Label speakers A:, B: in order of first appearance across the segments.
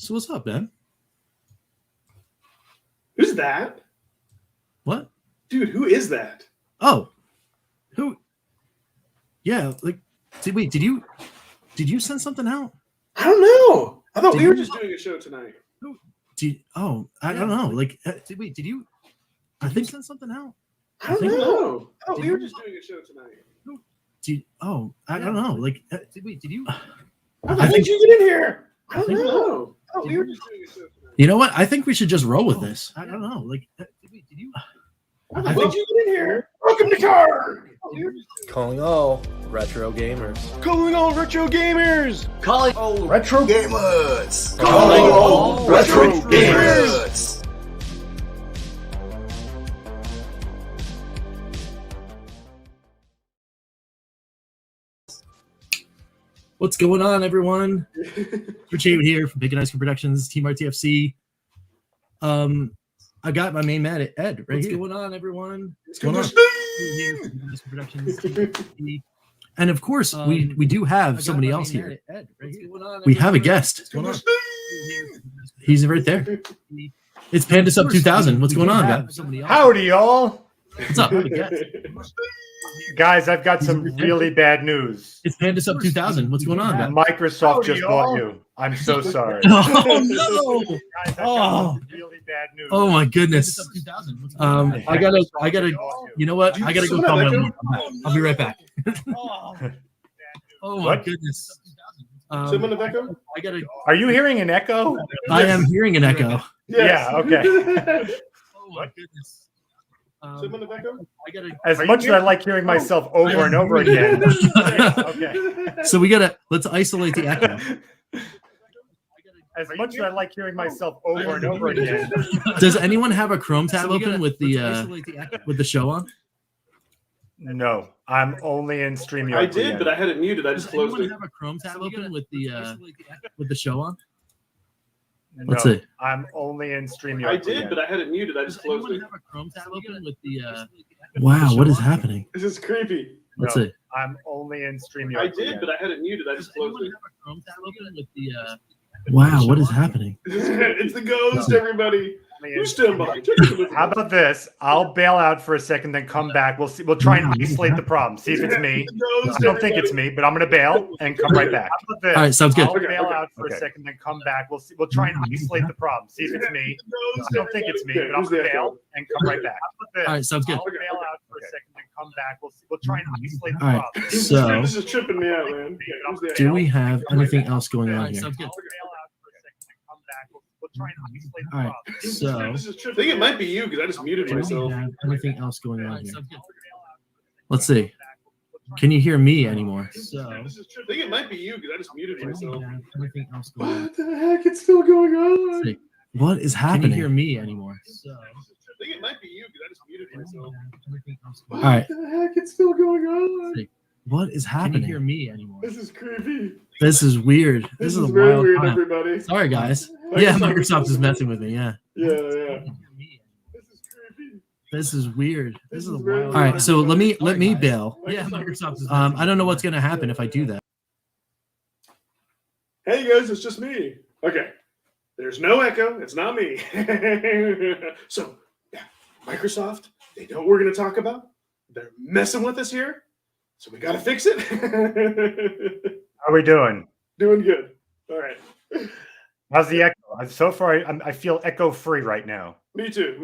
A: So what's up, man?
B: Who's that?
A: What?
B: Dude, who is that?
A: Oh. Who? Yeah, like wait, did you send something out?
B: I don't know. I thought
A: Did
B: we were
A: you-
B: just doing a show tonight.
A: I don't know. Like wait, did you send something out?
B: I don't know. I thought we were just doing a show tonight.
A: I don't know. Like wait, did you
B: How did you get in here? I don't know. I thought we were just doing a show tonight.
A: You know what? I think we should just roll with this. I don't know. Like wait, did you
B: How did you get in here? Welcome to Card.
C: Calling all retro gamers.
D: Calling all retro gamers!
C: Calling all
D: Retro gamers!
C: Calling all
D: retro
C: gamers!
A: What's going on, everyone? Rich Haven here from Big and Ice Cream Productions, Team RTFC. I got my main man, Ed, right
B: What's
A: here.
B: going
A: on, everyone?
B: What's
A: going on? And of course, we do have somebody else here.
B: Ed, right here.
A: We have a guest.
B: What's going on?
A: He's right there. It's PandaSub2000. What's going on, guys?
D: Howdy, y'all!
A: What's up?
D: Guys, I've got some really bad news.
A: It's PandaSub2000. What's going on, guys?
D: Microsoft
B: Howdy,
D: just
B: y'all.
D: bought you. I'm so sorry.
A: Oh no!
D: Guys, I've got
A: Oh.
D: some really bad news.
A: Oh my goodness. I gotta. You know what? I gotta go call my mom. I'll be right back. Oh my
D: What?
A: goodness.
B: Someone of Echo?
A: I gotta.
D: Are you hearing an echo?
A: I am hearing an echo.
D: Yeah, okay.
A: Oh my goodness.
B: Someone of Echo?
A: I gotta.
D: As much as I like hearing myself over and over again. Yeah, okay.
A: So let's isolate the echo.
D: As much as I like hearing myself over and over again.
A: Does anyone have a Chrome tab open with the show on?
D: No, I'm only in StreamYard.
B: I did, but I had it muted. I just
A: Does
B: closed
A: anyone
B: it.
A: have a Chrome tab open with the show on?
D: No,
A: Let's see.
D: I'm only in StreamYard.
B: I did, but I had it muted. I just closed it.
A: Have a Chrome tab open with the Wow, what is happening?
B: This is creepy.
A: Let's
D: No,
A: see.
D: I'm only in StreamYard.
B: I did, but I had it muted. I just closed it.
A: Have a Chrome tab open with the Wow, what is happening?
B: It's the ghost, everybody. Who's still by?
D: How about this? I'll bail out for a second, then come back. We'll see. We'll try and isolate the problem. See if it's me. I don't think it's me, but I'm going to bail and come right back. How about this?
A: All right, sounds good.
D: I'll bail out for a second, then come back. We'll see. We'll try and isolate the problem. See if it's me. I don't think it's me, but I'm going to bail and come right back. How about
A: All right,
D: this?
A: sounds good.
D: I'll bail out for a second, then come back. We'll see. We'll try and isolate the
A: All right,
D: problem.
A: so
B: This is tripping me out, man.
A: do we have anything else going on here?
D: I'll bail out for a second, then come back. We'll try and isolate the
A: All right,
D: problem.
A: so
B: This is tripping. I think it might be you because I just muted
A: do we
B: myself.
A: have anything else going on here? Let's see. Can you hear me anymore? So
B: This is tripping. I think it might be you because I just muted
A: do we
B: myself.
A: have anything else going on?
B: What the heck? It's still going on.
A: Let's see. What is happening? Can you hear me anymore? So
B: I think it might be you because I just muted myself.
A: all right.
B: What the heck? It's still going on.
A: Let's see. What is happening? Can you hear me anymore?
B: This is creepy.
A: This is weird. This is a
B: very
A: wild
B: weird,
A: time.
B: everybody.
A: Sorry, guys. Yeah, Microsoft is messing with me. Yeah.
B: Yeah. This is creepy.
A: This is weird. This is a
B: very
A: wild. All right, so let me
B: guys.
A: bail. Yeah, Microsoft is. I don't know what's gonna happen if I do that.
B: Hey guys, it's just me. Okay. There's no echo. It's not me. So, yeah, Microsoft, they know what we're going to talk about. They're messing with us here. So we got to fix it.
D: How are we doing?
B: Doing good. All right.
D: How's the echo? So far, I feel echo free right now.
B: Me too.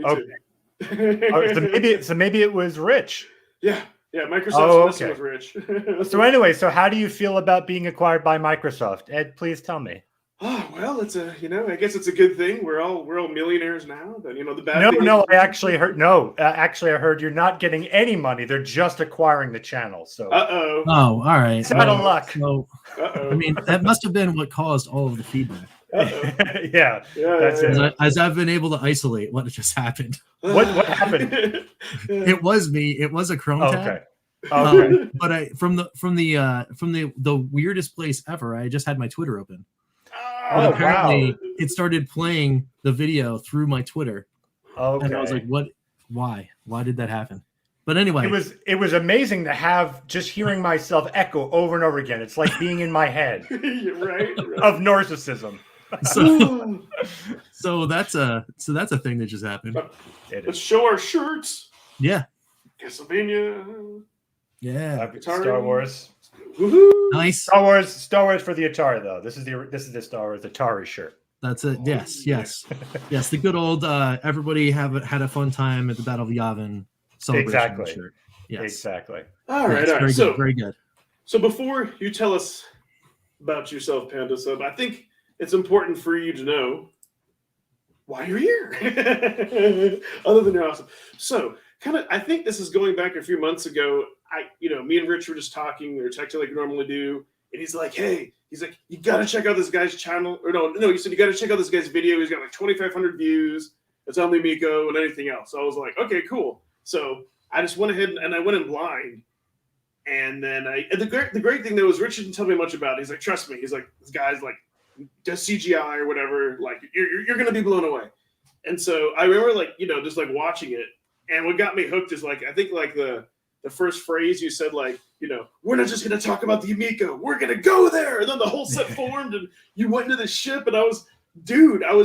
D: Okay. So maybe it was Rich.
B: Yeah. Microsoft's
D: Oh,
B: messing
D: okay.
B: with Rich.
D: So anyway, so how do you feel about being acquired by Microsoft? Ed, please tell me.
B: Oh, well, it's I guess it's a good thing. We're all millionaires now. But the bad thing
D: No,
B: is-
D: I actually heard I heard you're not getting any money. They're just acquiring the channel. So
B: Uh-oh.
A: Oh, all right.
D: it's out of luck.
A: So,
B: Uh-oh.
A: I mean, that must have been what caused all of the feedback.
B: Uh-oh.
D: Yeah, that's
A: As,
D: it.
A: as I've been able to isolate what just happened.
D: What happened?
A: It was me. It was a Chrome tab.
D: Okay. Okay.
A: But I from the weirdest place ever. I just had my Twitter open.
D: Oh,
A: And apparently
D: wow.
A: it started playing the video through my Twitter.
D: Okay.
A: And I was like, what? Why? Why did that happen? But anyway.
D: It was amazing to have just hearing myself echo over and over again. It's like being in my head
B: right.
D: of narcissism.
A: So that's a thing that just happened.
B: Let's show our shirts.
A: Yeah.
B: Castlevania.
A: Yeah.
D: Star Wars.
B: Woohoo!
A: Nice.
D: Star Wars for the Atari though. This is the Star Wars Atari shirt.
A: That's it. Yes. The good old everybody had a fun time at the Battle of Yavin celebration
D: Exactly.
A: shirt. Yes.
D: Exactly.
B: All right.
A: Very good.
B: So before you tell us about yourself, PandaSub, I think it's important for you to know why you're here. Other than you're awesome. So I think this is going back a few months ago. Me and Rich were just talking or texting like we normally do. And he's like, hey, you got to check out this guy's channel. Or no, he said, you got to check out this guy's video. He's got like 2,500 views. It's on Miko and anything else. So I was like, okay, cool. So I just went ahead and I went in blind. And then the great thing though is Rich didn't tell me much about it. He's like, trust me. He's like, this guy's like, does CGI or whatever. Like, you're going to be blown away. And so I remember just like watching it. And what got me hooked is like, I think like the first phrase you said, like, we're not just going to talk about the Miko. We're going to go there. And then the whole set formed and you went into the ship. And I was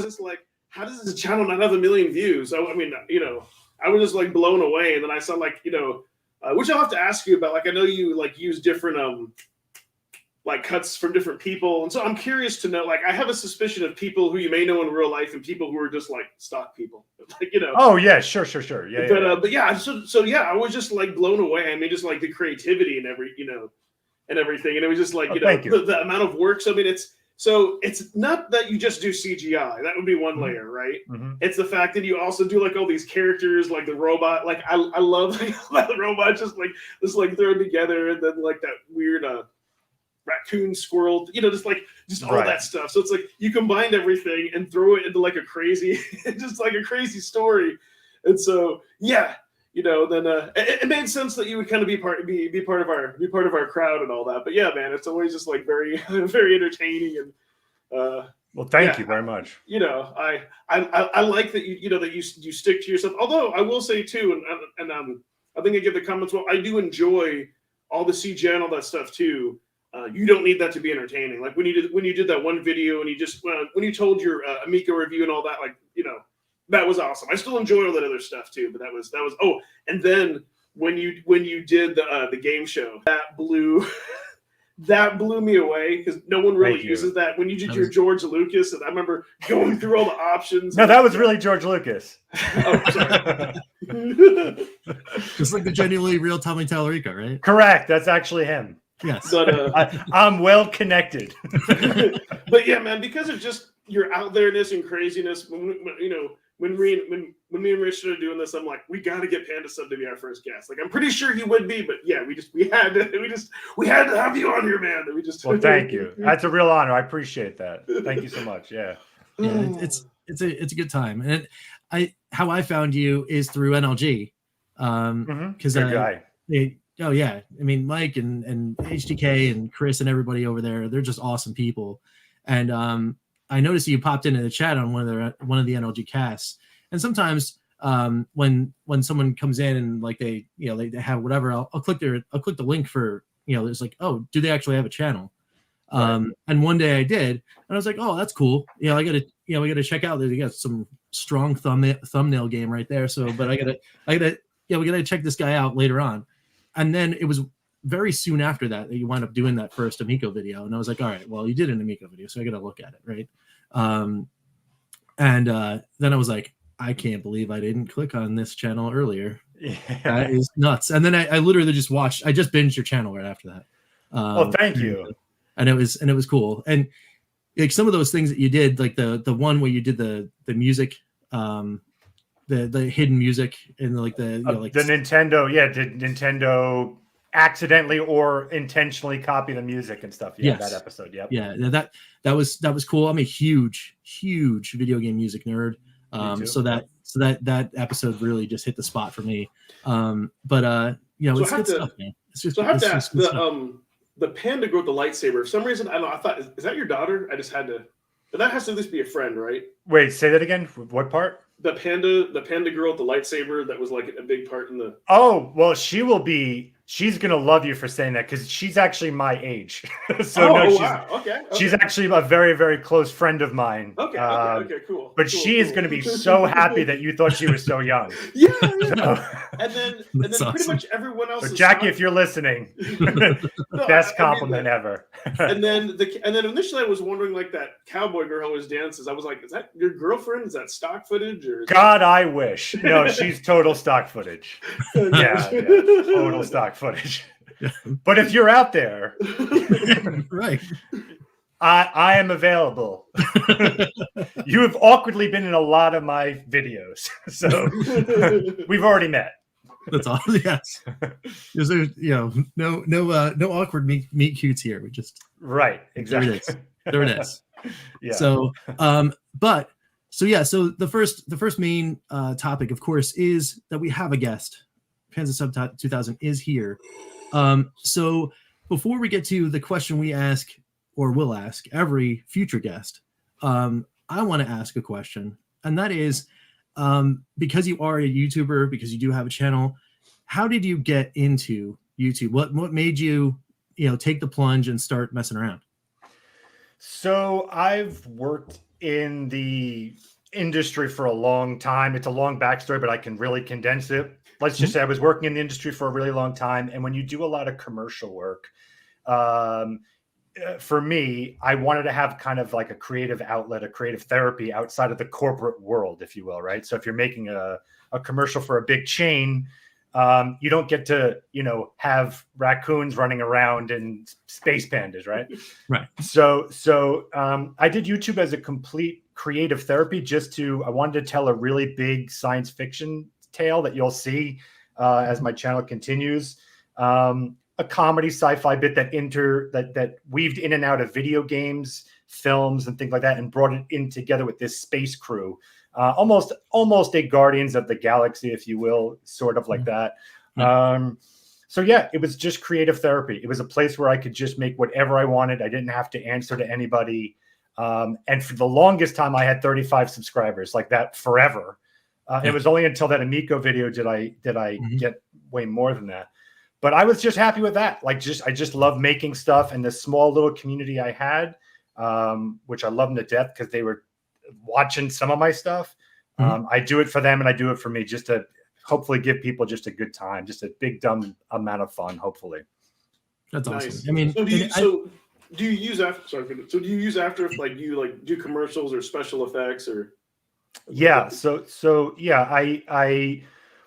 B: just like, how does this channel not have 1 million views? I was just like blown away. And then I saw like, which I'll have to ask you about. Like, I know you like use different, like cuts from different people. And so I'm curious to know, like, I have a suspicion of people who you may know in real life and people who are just like stock people, like,
D: Oh yeah, sure. Yeah.
B: But yeah, so yeah, I was just like blown away. I mean, just like the creativity and and everything. And it was just like, the amount of work. So, I mean, it's not that you just do CGI. That would be one layer, right?
D: Mm-hmm.
B: It's the fact that you also do like all these characters, like the robot. Like I love like, the robot just like thrown together, and then like that weird raccoon, squirrel, just all that stuff. So it's like you combined everything and throw it into like a crazy, just like a crazy story. And so yeah, then it made sense that you would kind of be part of our crowd and all that. But yeah, man, it's always just like very very entertaining and
D: well, thank you very much.
B: I like that you stick to yourself. Although I will say too, and I think I get the comments. Well, I do enjoy all the CGI and all that stuff too. You don't need that to be entertaining. Like when you did that one video and you just when you told your Miko review and all that, like that was awesome. I still enjoy all that other stuff too, but that was oh, and then when you did the game show, that blew me away because no one really uses that. When you did your George Lucas, and I remember going through all the options.
D: No, that was really George Lucas.
B: Oh, sorry.
A: Just like the genuinely real Tommy Tallarico, right?
D: Correct. That's actually him.
A: Yes.
B: But
D: I'm well connected.
B: But yeah, man, because of just your out there-ness and craziness, when me and Rich started doing this, I'm like, we got to get PandaSub to be our first guest. Like, I'm pretty sure he would be, but yeah, we had to have you on here, man.
D: Well, thank you. That's a real honor. I appreciate that. Thank you so much. Yeah.
A: Yeah, it's a good time, and how I found you is through NLG, because
D: good guy.
A: Oh yeah, I mean Mike and HDK and Chris and everybody over there, they're just awesome people. And I noticed you popped into the chat on one of the NLG casts. And sometimes when someone comes in and like they have whatever, I'll click the link for it's like, oh, do they actually have a channel? And one day I did, and I was like, oh, that's cool. I gotta check out. They got some strong thumbnail game right there. So, but we gotta check this guy out later on. And then it was very soon after that you wind up doing that first Amico video. And I was like, all right, well, you did an Amico video, so I got to look at it, right? And then I was like, I can't believe I didn't click on this channel earlier. Yeah. That is nuts. And then I literally just binged your channel right after that.
D: Oh, thank you.
A: And it was cool. And like some of those things that you did, like the one where you did the music, the hidden music and like the
D: Nintendo, did Nintendo accidentally or intentionally copy the music and stuff? Yeah, yes. That episode. Yep. Yeah, that was cool. I'm a huge video game music nerd. So that episode really just hit the spot for me. It's good stuff, man.
B: I have to ask the panda girl with the lightsaber. For some reason, I thought, is that your daughter? I just had to. But that has to at least be a friend, right?
D: Wait, say that again. What part?
B: The panda girl with the lightsaber that was like a big part in the.
D: Oh well, she will be she's gonna love you for saying that because she's actually my age. So no,
B: wow. Okay.
D: She's actually a very, very close friend of mine.
B: Okay, cool.
D: But
B: cool,
D: she is going to be so happy that you thought she was so young.
B: Yeah.
D: So,
B: And then
A: Awesome.
B: pretty much everyone else.
D: so Jackie, if you're listening, best compliment ever.
B: and then initially I was wondering, like, that cowboy girl who dances. I was like, is that your girlfriend? Is that stock footage? Or
D: God, I wish. No, she's total stock footage. Yeah, total stock footage. But if you're out there,
A: Right.
D: I am available. You have awkwardly been in a lot of my videos, so we've already met.
A: That's all. Yes. There's no awkward meet cutes here. We just
D: Right. Exactly.
A: There it is.
D: Yeah.
A: So so the first main topic, of course, is that we have a guest. PandaSub2000 is here. So before we get to the question we ask or will ask every future guest, I want to ask a question, and that is, because you are a YouTuber, because you do have a channel, how did you get into YouTube? What made you take the plunge and start messing around?
D: So I've worked in the industry for a long time. It's a long backstory, but I can really condense it. Let's just say I was working in the industry for a really long time. And when you do a lot of commercial work, for me, I wanted to have kind of like a creative outlet, a creative therapy outside of the corporate world, if you will, right? So if you're making a commercial for a big chain, you don't get to, have raccoons running around and space pandas, right?
A: Right.
D: So I did YouTube as a complete creative therapy. I wanted to tell a really big science fiction tale that you'll see as my channel continues. A comedy sci-fi bit that weaved in and out of video games, films, and things like that, and brought it in together with this space crew. Almost a Guardians of the Galaxy, if you will, sort of like that. So yeah, it was just creative therapy. It was a place where I could just make whatever I wanted. I didn't have to answer to anybody. And for the longest time, I had 35 subscribers, like that forever. It was only until that Amico video did I get way more than that. But I was just happy with that. I just love making stuff, and this small little community I had, which I love them to death because they were watching some of my stuff. I do it for them and I do it for me, just to hopefully give people just a good time, just a big dumb amount of fun, hopefully.
A: That's
B: nice.
A: awesome. I mean,
B: do you use After Effects? Like, do you do commercials or special effects or?
D: Yeah. So yeah, I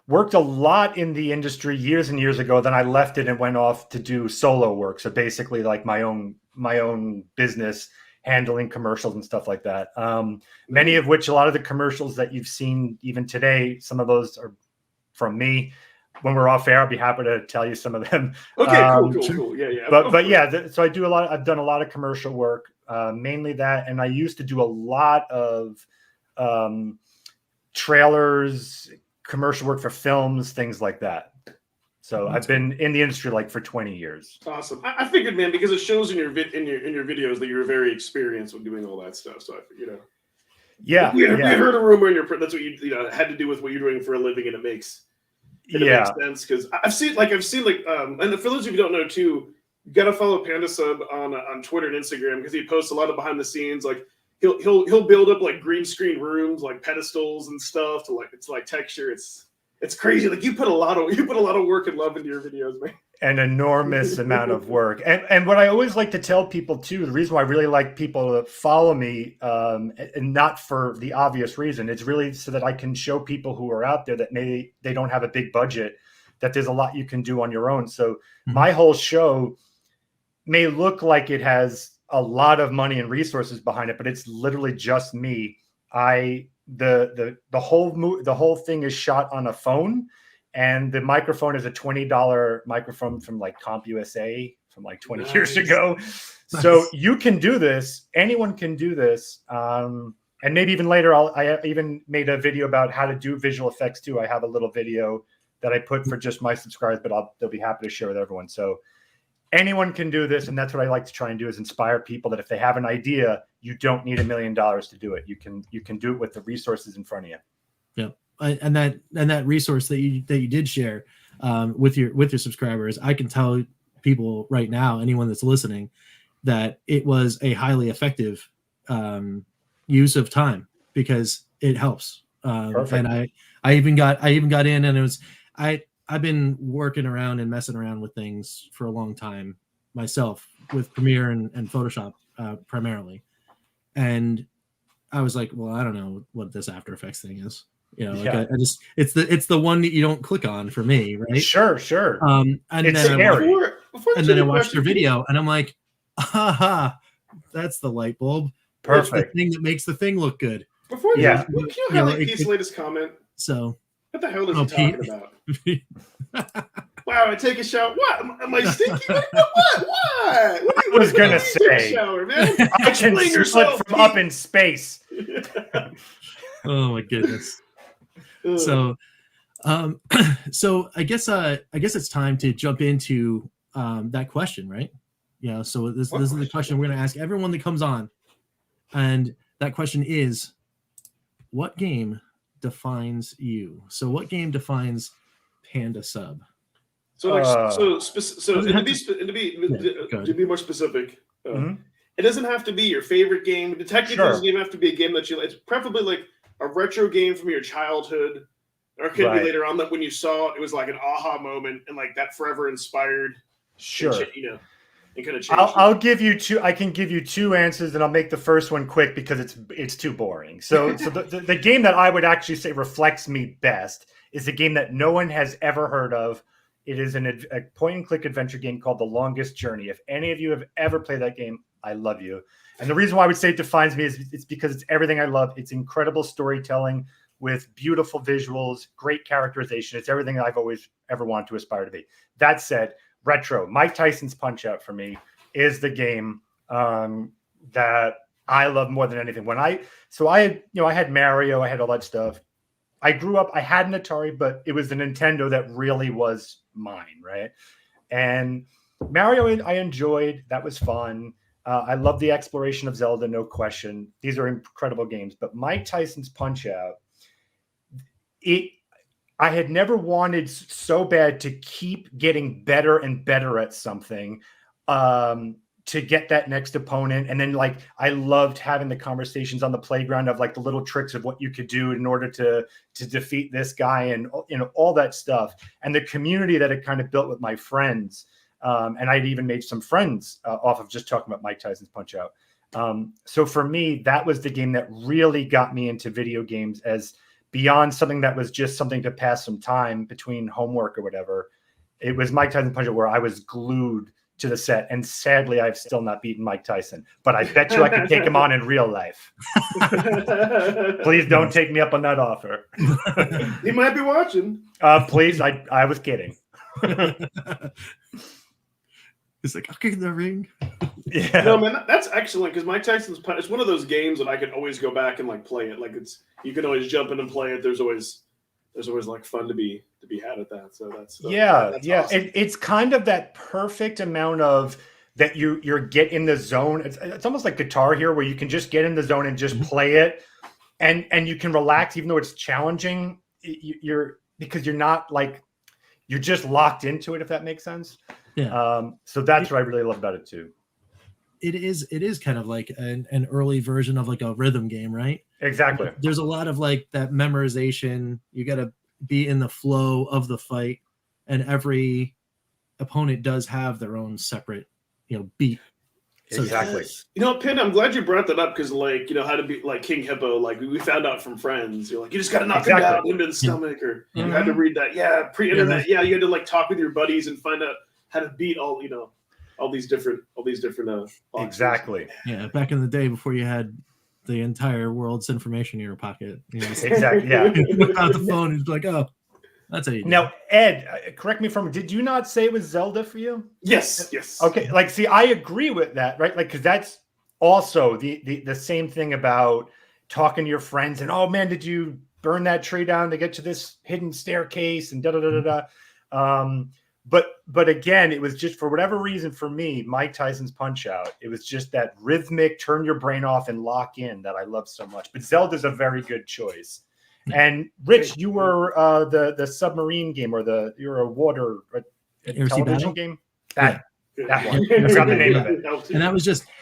D: worked a lot in the industry years and years ago. Then I left it and went off to do solo work. So basically like my own business, handling commercials and stuff like that. Many of which, a lot of the commercials that you've seen even today, some of those are from me. When we're off air, I'll be happy to tell you some of them.
B: Okay, cool. Yeah.
D: But yeah, so I've done a lot of commercial work, mainly that. And I used to do a lot of trailers, commercial work for films, things like that. So I've been in the industry for 20 years.
B: Awesome. I figured, man, because it shows in your videos that you're very experienced with doing all that stuff. So
D: Yeah.
B: We heard a rumor in your that's what you had to do with what you're doing for a living, and it makes sense because I've seen and for those of you who don't know too, you gotta follow PandaSub on Twitter and Instagram because he posts a lot of behind the scenes. Like he'll build up like green screen rooms, like pedestals and stuff to it's texture. It's crazy. Like you put a lot of work and love into your videos, man.
D: An enormous amount of work. And what I always like to tell people too, the reason why I really like people to follow me, and not for the obvious reason, it's really so that I can show people who are out there that maybe they don't have a big budget, that there's a lot you can do on your own. So my whole show may look like it has a lot of money and resources behind it, but it's literally just me. The whole thing is shot on a phone, and the microphone is a $20 microphone from CompUSA from 20 years ago. Nice. So you can do this. Anyone can do this. And maybe even later, I even made a video about how to do visual effects too. I have a little video that I put for just my subscribers, but they'll be happy to share with everyone. So anyone can do this, and that's what I like to try and do, is inspire people that if they have an idea, you don't need $1 million to do it. You can do it with the resources in front of you.
A: Yeah, and that resource that you did share, with your subscribers. I can tell people right now, anyone that's listening, that it was a highly effective use of time because it helps. And I even got in, and it was I've been working around and messing around with things for a long time myself with Premiere and Photoshop primarily, and I was like, well, I don't know what this After Effects thing is. Like I just it's the one that you don't click on for me, right?
D: Sure.
A: And
D: It's
A: then
D: scary.
A: I watched your video, and I'm like, aha, that's the light bulb.
D: Perfect.
A: It's the thing that makes the thing look good.
B: Before you,
D: Yeah.
B: can you highlight Pete's latest comment?
A: So
B: What the hell is he talking about? Wow, I take a shower. What? Am I stinky? What?
D: I was gonna say,
B: shower, man.
D: I can slip from up in space.
A: Oh my goodness. So I guess it's time to jump into that question, right? So this is the question we're going to ask everyone that comes on, and that question is, what game defines you? So what game defines PandaSub?
B: So to be more specific, it doesn't have to be your favorite game. Technically, it doesn't even have to be a game that you. It's preferably like a retro game from your childhood, or it could be later on that when you saw it, it was like an aha moment and like that forever inspired.
D: Sure.
B: And kind of change.
D: I'll give you two. I can give you two answers, and I'll make the first one quick because it's too boring. So the game that I would actually say reflects me best is a game that no one has ever heard of. It is a point-and-click adventure game called The Longest Journey. If any of you have ever played that game, I love you. And the reason why I would say it defines me is it's because it's everything I love. It's incredible storytelling with beautiful visuals, great characterization. It's everything I've always ever wanted to aspire to be. That said, retro, Mike Tyson's Punch-Out for me is the game that I love more than anything. I had Mario, I had all that stuff. I grew up, I had an Atari, but it was the Nintendo that really was mine, right? And Mario, I enjoyed. That was fun. I love the exploration of Zelda, no question. These are incredible games. But Mike Tyson's Punch-Out, I had never wanted so bad to keep getting better and better at something to get that next opponent. And then I loved having the conversations on the playground of the little tricks of what you could do in order to defeat this guy and all that stuff. And the community that it kind of built with my friends. And I'd even made some friends off of just talking about Mike Tyson's Punch-Out. So for me, that was the game that really got me into video games as beyond something that was just something to pass some time between homework or whatever. It was Mike Tyson's Punch-Out where I was glued to the set. And sadly, I've still not beaten Mike Tyson, but I bet you I could take him on in real life. Please don't take me up on that offer.
B: He might be watching.
D: Please, I was kidding.
A: It's like, I'll kick in the ring.
B: Yeah. No, man, that's excellent because Mike Tyson's Punch, it's one of those games that I could always go back and play it. You can always jump in and play it. There's always fun to be had at that. So that's awesome.
D: It's kind of that perfect amount of that you're get in the zone. It's almost like Guitar Hero where you can just get in the zone and just play it, and you can relax even though it's challenging. Because you're not you're just locked into it, if that makes sense.
A: Yeah.
D: So that's what I really love about it too.
A: It is kind of like an early version of a rhythm game, right?
D: Exactly.
A: There's a lot of that memorization. You got to be in the flow of the fight, and every opponent does have their own separate, beat.
D: So exactly.
B: Pin, I'm glad you brought that up because how to be like King Hippo, we found out from friends. You're you just got to knock him down into the stomach, or you had to read that. Yeah, pre-internet. Yeah, you had to talk with your buddies and find out how to beat all these different boxes.
D: Exactly.
A: Yeah, back in the day before you had the entire world's information in your pocket.
D: Exactly. Yeah.
A: Whip out the phone and it's oh, that's how you do.
D: Now, Ed, correct me did you not say it was Zelda for you?
B: Yes.
D: Okay. See, I agree with that, right? Because that's also the same thing about talking to your friends and, oh man, did you burn that tree down to get to this hidden staircase and But again, it was just for whatever reason for me, Mike Tyson's Punch-Out. It was just that rhythmic, turn your brain off and lock in that I love so much. But Zelda's a very good choice. And Rich, you were the submarine game, or you're a water television
A: Battle?
D: game. That one.
A: Yeah.
D: I forgot the name of it.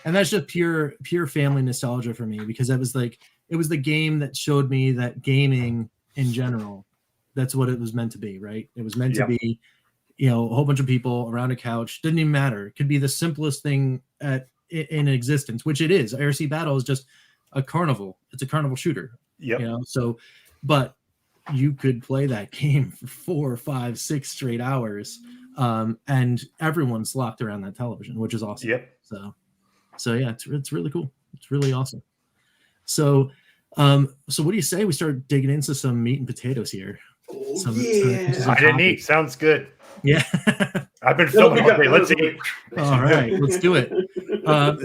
A: And that's just pure family nostalgia for me, because it was the game that showed me that gaming in general, that's what it was meant to be, right? It was meant to be, a whole bunch of people around a couch. Didn't even matter. It could be the simplest thing in existence, which it is. IRC Battle is just a carnival. It's a carnival shooter.
D: Yeah.
A: But you could play that game for 4, 5, 6 straight hours. And everyone's locked around that television, which is awesome.
D: Yep.
A: So yeah, it's really cool. It's really awesome. So what do you say we start digging into some meat and potatoes here?
B: Oh,
D: I didn't eat. Sounds good.
A: Yeah.
D: I've been so hungry. Let's eat.
A: All right, let's do it.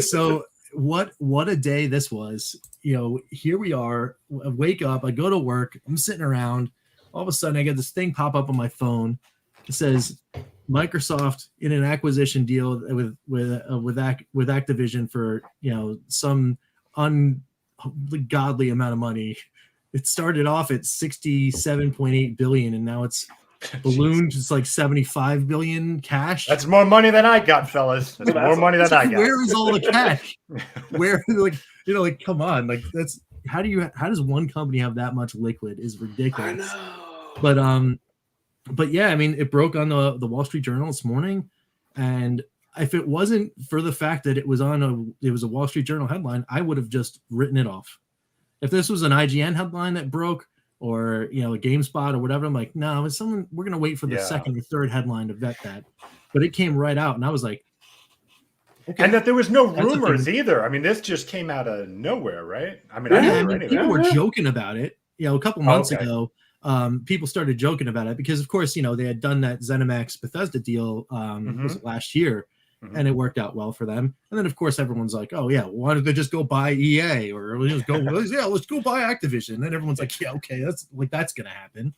A: So what a day this was. Here we are. I wake up, I go to work, I'm sitting around. All of a sudden I get this thing pop up on my phone. It says Microsoft in an acquisition deal with Activision for some ungodly amount of money. It started off at 67.8 billion, and now it's ballooned. It's like 75 billion cash.
D: That's more money than I got, fellas. That's more money than I got.
A: Where is all the cash? Where, come on, that's how does one company have that much liquid? Is ridiculous.
B: I know.
A: But yeah, I mean, it broke on the Wall Street Journal this morning, and if it wasn't for the fact that it was a Wall Street Journal headline, I would have just written it off. If this was an IGN headline that broke, or a GameSpot or whatever, I'm like, no, it's someone. We're gonna wait for the second or third headline to vet that. But it came right out, and I was like, okay.
D: And that there was no rumors either. I mean, this just came out of nowhere, right? I mean,
A: people were joking about it. A couple months ago, people started joking about it because, of course, they had done that ZeniMax Bethesda deal was it last year, and it worked out well for them. And then, of course, everyone's like, "Oh yeah, why don't they just go buy EA or let's go buy Activision?" And then everyone's like, "Yeah, okay, that's gonna happen."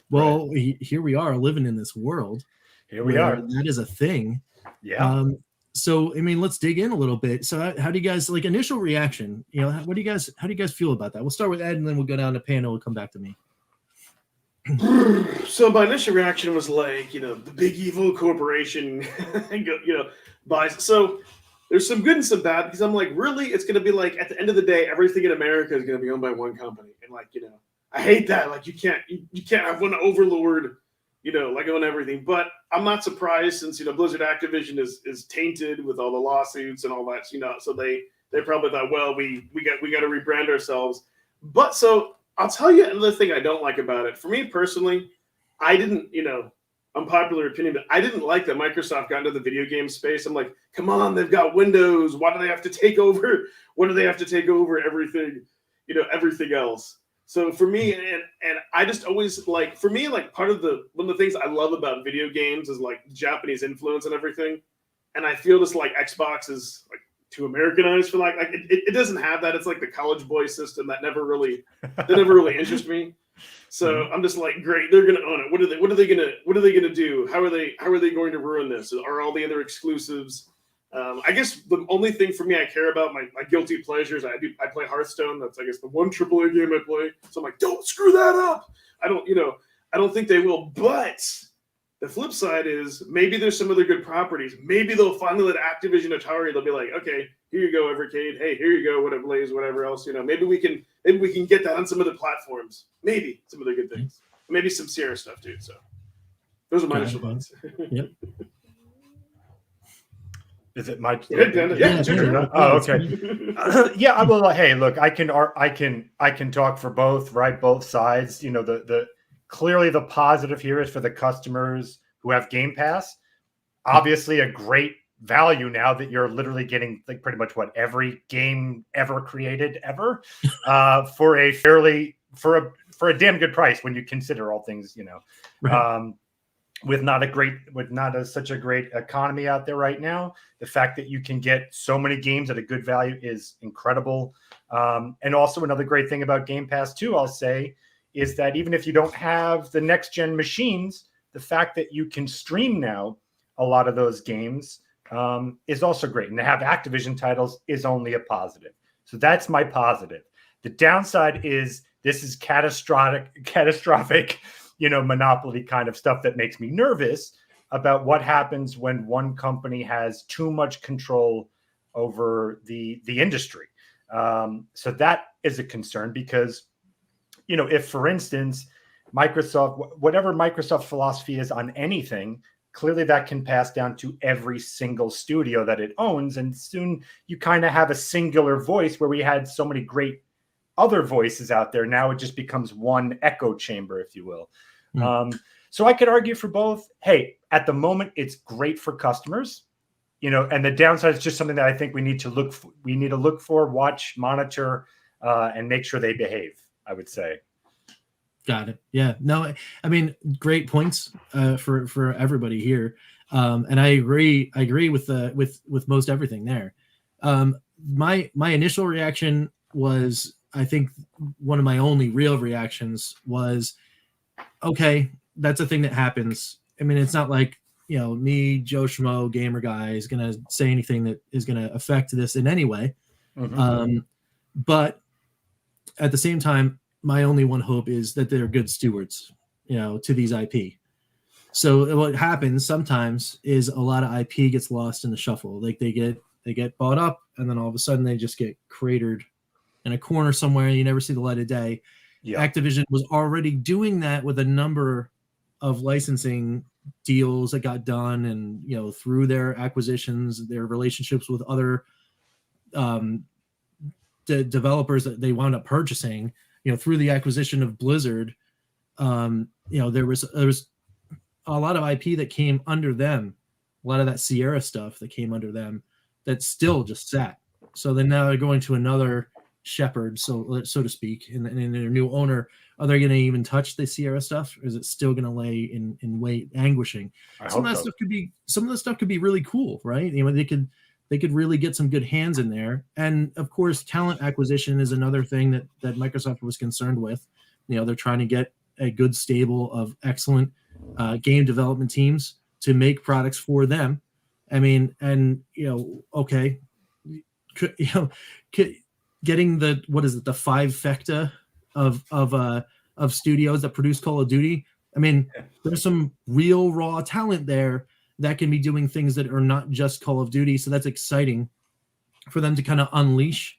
A: Well, here we are living in this world.
D: Here we are.
A: That is a thing.
D: Yeah.
A: So I mean, let's dig in a little bit. So how do you guys initial reaction? How do you guys feel about that? We'll start with Ed, and then we'll go down to Panda. We'll come back to me.
B: So my initial reaction was the big evil corporation, buys. So there's some good and some bad, because I'm like, really, it's going to be at the end of the day, everything in America is going to be owned by one company, and I hate that. You can't have one overlord, own everything. But I'm not surprised, since Blizzard Activision is tainted with all the lawsuits and all that. So they probably thought, well, we got to rebrand ourselves. But so I'll tell you another thing I don't like about it. For me personally, I didn't, unpopular opinion, but I didn't like that Microsoft got into the video game space. I'm like, come on, they've got Windows. Why do they have to take over? What do they have to take over everything, everything else? So for me, and I just always for me, part of one of the things I love about video games is Japanese influence and everything. And I feel just Xbox is too Americanized for it doesn't have that. It's the college boy system that never really interested me. So I'm just great, they're gonna own it. What are they gonna do? How are they going to ruin this? Are all the other exclusives? I guess the only thing for me I care about, my guilty pleasures, I play Hearthstone. That's I guess the one AAA game I play. So I'm like, don't screw that up. I don't think they will, but the flip side is maybe there's some other good properties. Maybe they'll finally let Activision, Atari. They'll be like, okay, here you go, Evercade. Hey, here you go, whatever, Blaze, whatever else. Maybe we can get that on some other platforms. Maybe some other good things. Maybe some Sierra stuff too. So those are my initial thoughts.
A: Yep.
D: Is it my?
B: Yeah.
D: Oh, okay. Yeah. Well, hey, look, I can talk for both. Right, both sides. The clearly the positive here is for the customers who have Game Pass. Obviously, a great value now that you're literally getting pretty much every game ever created ever for a damn good price when you consider all things.
A: Right.
D: With not such a great economy out there right now, the fact that you can get so many games at a good value is incredible. And also another great thing about Game Pass too, I'll say, is that even if you don't have the next gen machines, the fact that you can stream now a lot of those games is also great. And to have Activision titles is only a positive. So that's my positive. The downside is This is catastrophic, monopoly kind of stuff that makes me nervous about what happens when one company has too much control over the industry. So that is a concern because, if, for instance, whatever Microsoft philosophy is on anything, clearly that can pass down to every single studio that it owns. And soon you kind of have a singular voice where we had so many great other voices out there. Now it just becomes one echo chamber, if you will. So I could argue for both. Hey, at the moment, it's great for customers, and the downside is just something that I think we need to look for, watch, monitor, and make sure they behave, I would say.
A: Got it. Yeah. No, I mean, great points for everybody here. And I agree with most everything there. My initial reaction was, I think one of my only real reactions was, okay, that's a thing that happens. I mean, it's not like, me, Joe Schmo, gamer guy, is going to say anything that is going to affect this in any way. But at the same time, my only one hope is that they're good stewards, to these IP. So what happens sometimes is a lot of IP gets lost in the shuffle. Like they get bought up, and then all of a sudden they just get cratered in a corner somewhere. You never see the light of day. Yeah. Activision was already doing that with a number of licensing deals that got done, and through their acquisitions, their relationships with other developers that they wound up purchasing. Through the acquisition of Blizzard, there was a lot of IP that came under them, a lot of that Sierra stuff that came under them that still just sat. So then now they're going to another shepherd, so to speak, and their new owner. Are they going to even touch the Sierra stuff, or is it still going to lay in wait, anguishing? Some of the stuff could be really cool, right? They could really get some good hands in there. And of course, talent acquisition is another thing that Microsoft was concerned with. They're trying to get a good stable of excellent game development teams to make products for them. I mean, and okay, getting the trifecta of studios that produce Call of Duty. I mean, there's some real raw talent there that can be doing things that are not just Call of Duty. So that's exciting for them to kind of unleash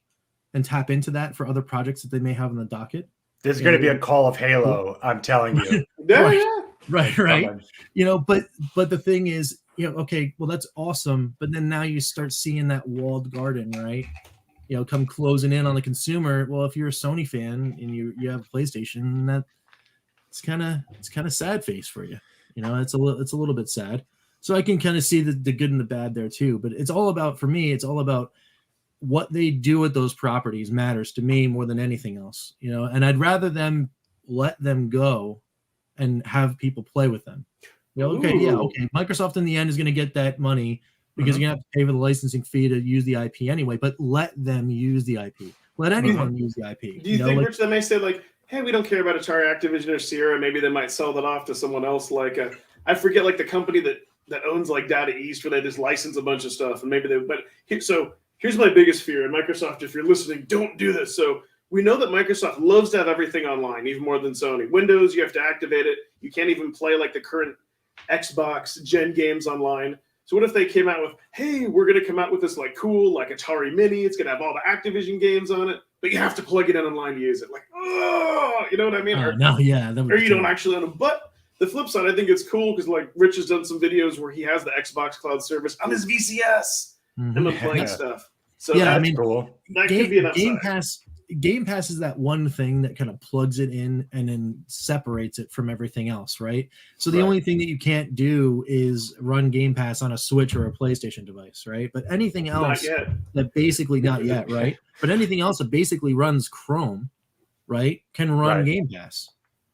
A: and tap into that for other projects that they may have on the docket.
D: There's going to be a Call of Halo, I'm telling you.
A: Right. But the thing is, okay, well, that's awesome. But then now you start seeing that walled garden, right? Come closing in on the consumer. Well, if you're a Sony fan and you have a PlayStation, that it's kind of sad face for you. It's a little bit sad. So I can kind of see the good and the bad there too. But it's all about, for me, it's all about what they do with those properties matters to me more than anything else. And I'd rather them let them go and have people play with them. Okay. Microsoft in the end is going to get that money because you're going to have to pay for the licensing fee to use the IP anyway, but let them use the IP. Let anyone use the IP.
B: Do you think, Rich, they may say like, hey, we don't care about Atari, Activision, or Sierra. Maybe they might sell that off to someone else. Like, I forget, like the company that owns like Data East, where they just license a bunch of stuff. And maybe so here's my biggest fear. And Microsoft, if you're listening, don't do this. So we know that Microsoft loves to have everything online, even more than Sony. Windows, you have to activate it. You can't even play like the current Xbox Gen games online. So what if they came out with, hey, we're going to come out with this like cool, like Atari Mini. It's going to have all the Activision games on it, but you have to plug it in online to use it. Like, oh, you know what I mean? Or you don't actually own them. But the flip side, I think it's cool because like Rich has done some videos where he has the Xbox Cloud service on his VCS and then playing stuff. So that's cool. That could be an upside.
A: Game Pass is that one thing that kind of plugs it in and then separates it from everything else, right? So the only thing that you can't do is run Game Pass on a Switch or a PlayStation device, right? But anything else that basically not yet, right? But anything else that basically runs Chrome, right, can run Game Pass.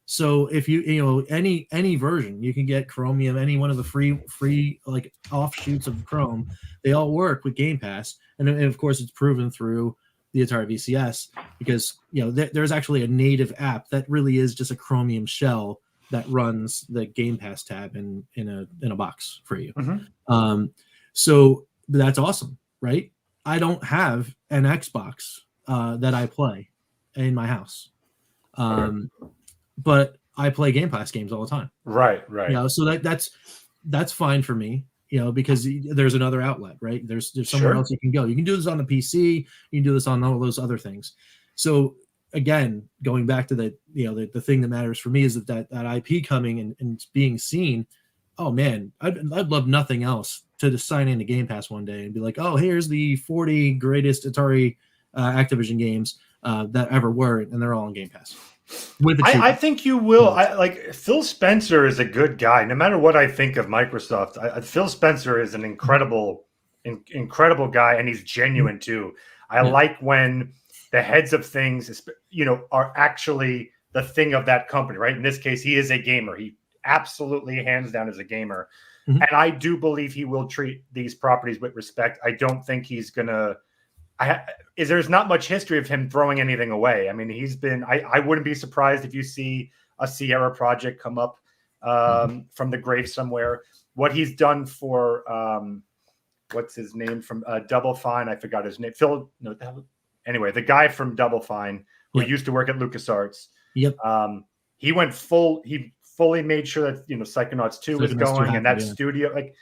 A: So if any version, you can get Chromium, any one of the free like offshoots of Chrome, they all work with Game Pass, and of course it's proven through the Atari VCS because there's actually a native app that really is just a Chromium shell that runs the Game Pass tab in a box for you. So that's awesome, right? I don't have an Xbox that I play in my house. But I play Game Pass games all the time.
D: Right.
A: You know, so that's fine for me, you know, because there's another outlet, right? There's somewhere else you can go. You can do this on the PC. You can do this on all those other things. So again, going back to the thing that matters for me is that IP coming and being seen. Oh man, I'd love nothing else to just sign into Game Pass one day and be like, oh, here's the 40 greatest Atari Activision games that ever were, and they're all on Game Pass.
D: I think you will. Phil Spencer is a good guy. No matter what I think of Microsoft, Phil Spencer is an incredible guy, and he's genuine too. I like when the heads of things, you know, are actually the thing of that company, right? In this case, he is a gamer. He absolutely, hands down, is a gamer. And I do believe he will treat these properties with respect. I don't think he's gonna. There's not much history of him throwing anything away. I mean, he's been. I wouldn't be surprised if you see a Sierra project come up from the grave somewhere. What he's done for what's his name from Double Fine? I forgot his name. Phil. No, anyway, the guy from Double Fine who used to work at LucasArts.
A: Yep.
D: He went full. He fully made sure that, you know, Psychonauts 2 was going, and that studio. Like,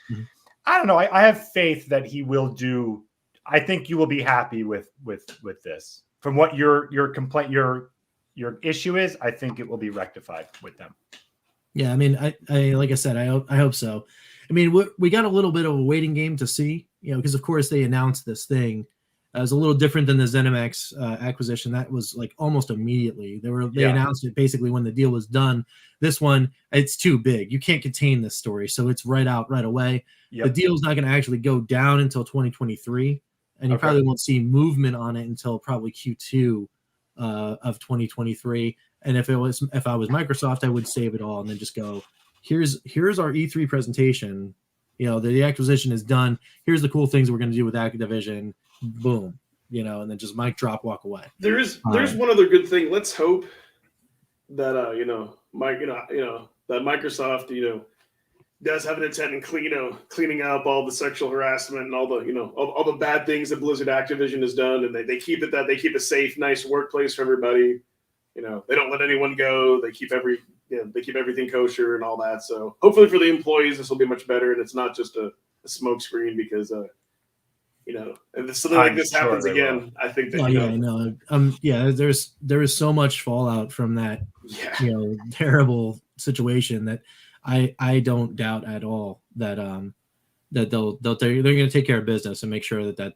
D: I don't know. I have faith that he will do. I think you will be happy with this. From what your complaint, your issue is, I think it will be rectified with them.
A: Yeah, I mean, I like I said, I hope so. I mean, we got a little bit of a waiting game to see, you know, because of course they announced this thing. It was a little different than the ZeniMax acquisition. That was like almost immediately. They announced it basically when the deal was done. This one, it's too big. You can't contain this story, so it's right out right away. The deal's not going to actually go down until 2023, and you probably won't see movement on it until probably Q2 of 2023. And if I was Microsoft, I would save it all and then just go, here's our E3 presentation. You know, the acquisition is done. Here's the cool things we're going to do with Activision. Boom, you know, and then just mic drop, walk away.
B: There's one other good thing. Let's hope that that Microsoft, you know, does have an intent in cleaning up all the sexual harassment and all the, you know, all the bad things that Blizzard Activision has done, and they keep they keep a safe, nice workplace for everybody. You know, they don't let anyone go. They keep everything kosher and all that. So hopefully for the employees, this will be much better, and it's not just a smoke screen because you know, and if something like this happens again, I think that there is so much fallout from that, you know, terrible situation that I don't doubt at all that that they're going to take care of business and make sure that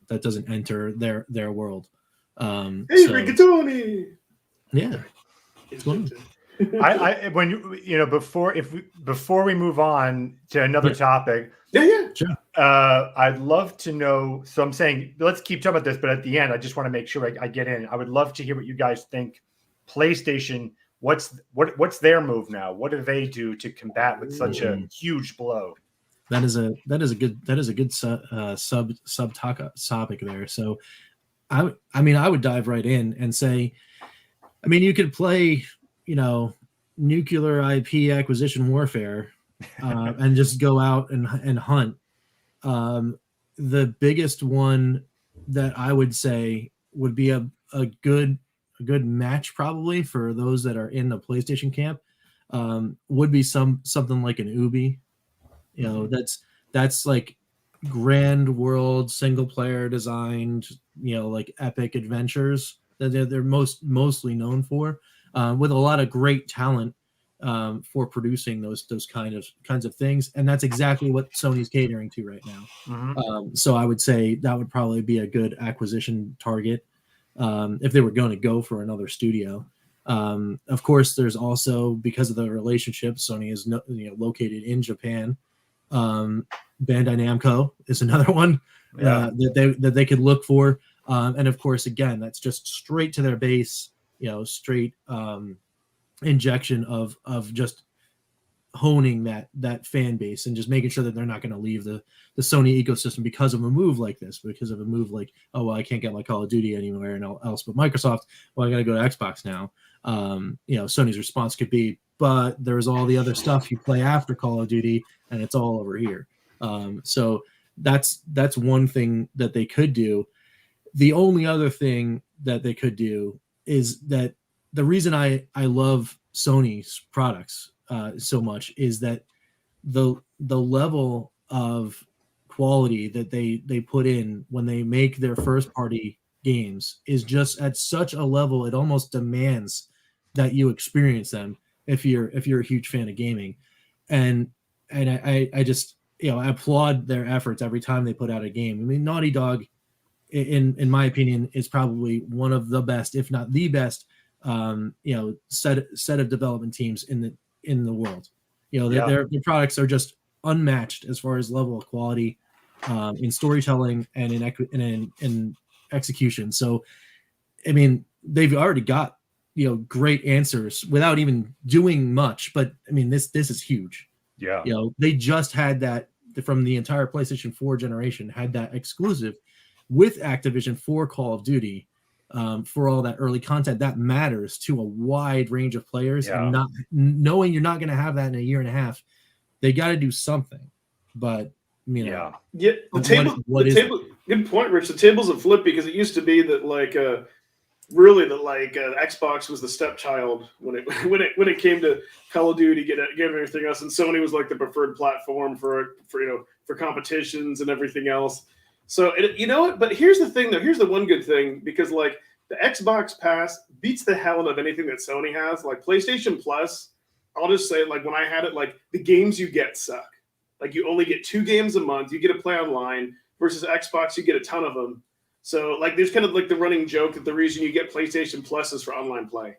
B: doesn't enter their world. Hey, Rigatoni!
A: Yeah.
D: When you know, before we move on to another topic,
A: sure.
D: I'd love to know. So I'm saying let's keep talking about this, but at the end, I just want to make sure I get in. I would love to hear what you guys think. PlayStation, what's their move now? What do they do to combat with such a huge blow?
A: That is a good sub topic there. So I mean I would dive right in and say, I mean, you could play, you know, nuclear IP acquisition warfare and just go out and hunt. The biggest one that I would say would be a good match probably for those that are in the PlayStation camp would be something like an Ubi. You know, that's like grand world single player designed, you know, like epic adventures that they're mostly known for, with a lot of great talent for producing those kinds of things, and that's exactly what Sony's catering to right now. So I would say that would probably be a good acquisition target if they were going to go for another studio. Of course, there's also, because of the relationship, Sony is located in Japan. Bandai Namco is another one that they could look for. And of course, again, that's just straight to their base, you know, straight injection of just honing that fan base and just making sure that they're not going to leave the Sony ecosystem because of a move like this, because of a move like, oh, well, I can't get my Call of Duty anywhere else but Microsoft. Well, I got to go to Xbox now. You know, Sony's response could be, but there's all the other stuff you play after Call of Duty, and it's all over here. So that's one thing that they could do. The only other thing that they could do is that the reason I love Sony's products so much is that the level of quality that they put in when they make their first party games is just at such a level it almost demands that you experience them if you're a huge fan of gaming. And I just, I applaud their efforts every time they put out a game. I mean, Naughty Dog, in my opinion, is probably one of the best, if not the best, set of development teams in the world. Their products are just unmatched as far as level of quality, in storytelling and in execution. So, I mean, they've already got great answers without even doing much. But I mean, this is huge.
D: Yeah.
A: They just had that from the entire PlayStation 4 generation, had that exclusive with Activision for Call of Duty, for all that early content that matters to a wide range of players. And not knowing you're not going to have that in a year and a half, they got to do something. But
B: the table. Good point, Rich. The tables have flipped because it used to be that Xbox was the stepchild when it came to Call of Duty, get everything else, and Sony was like the preferred platform for competitions and everything else. So but here's the thing though. Here's the one good thing, because the Xbox Pass beats the hell out of anything that Sony has. Like PlayStation Plus, I'll just say when I had it, the games you get suck. You only get 2 games a month. You get to play online versus Xbox, you get a ton of them. So there's kind of the running joke that the reason you get PlayStation Plus is for online play.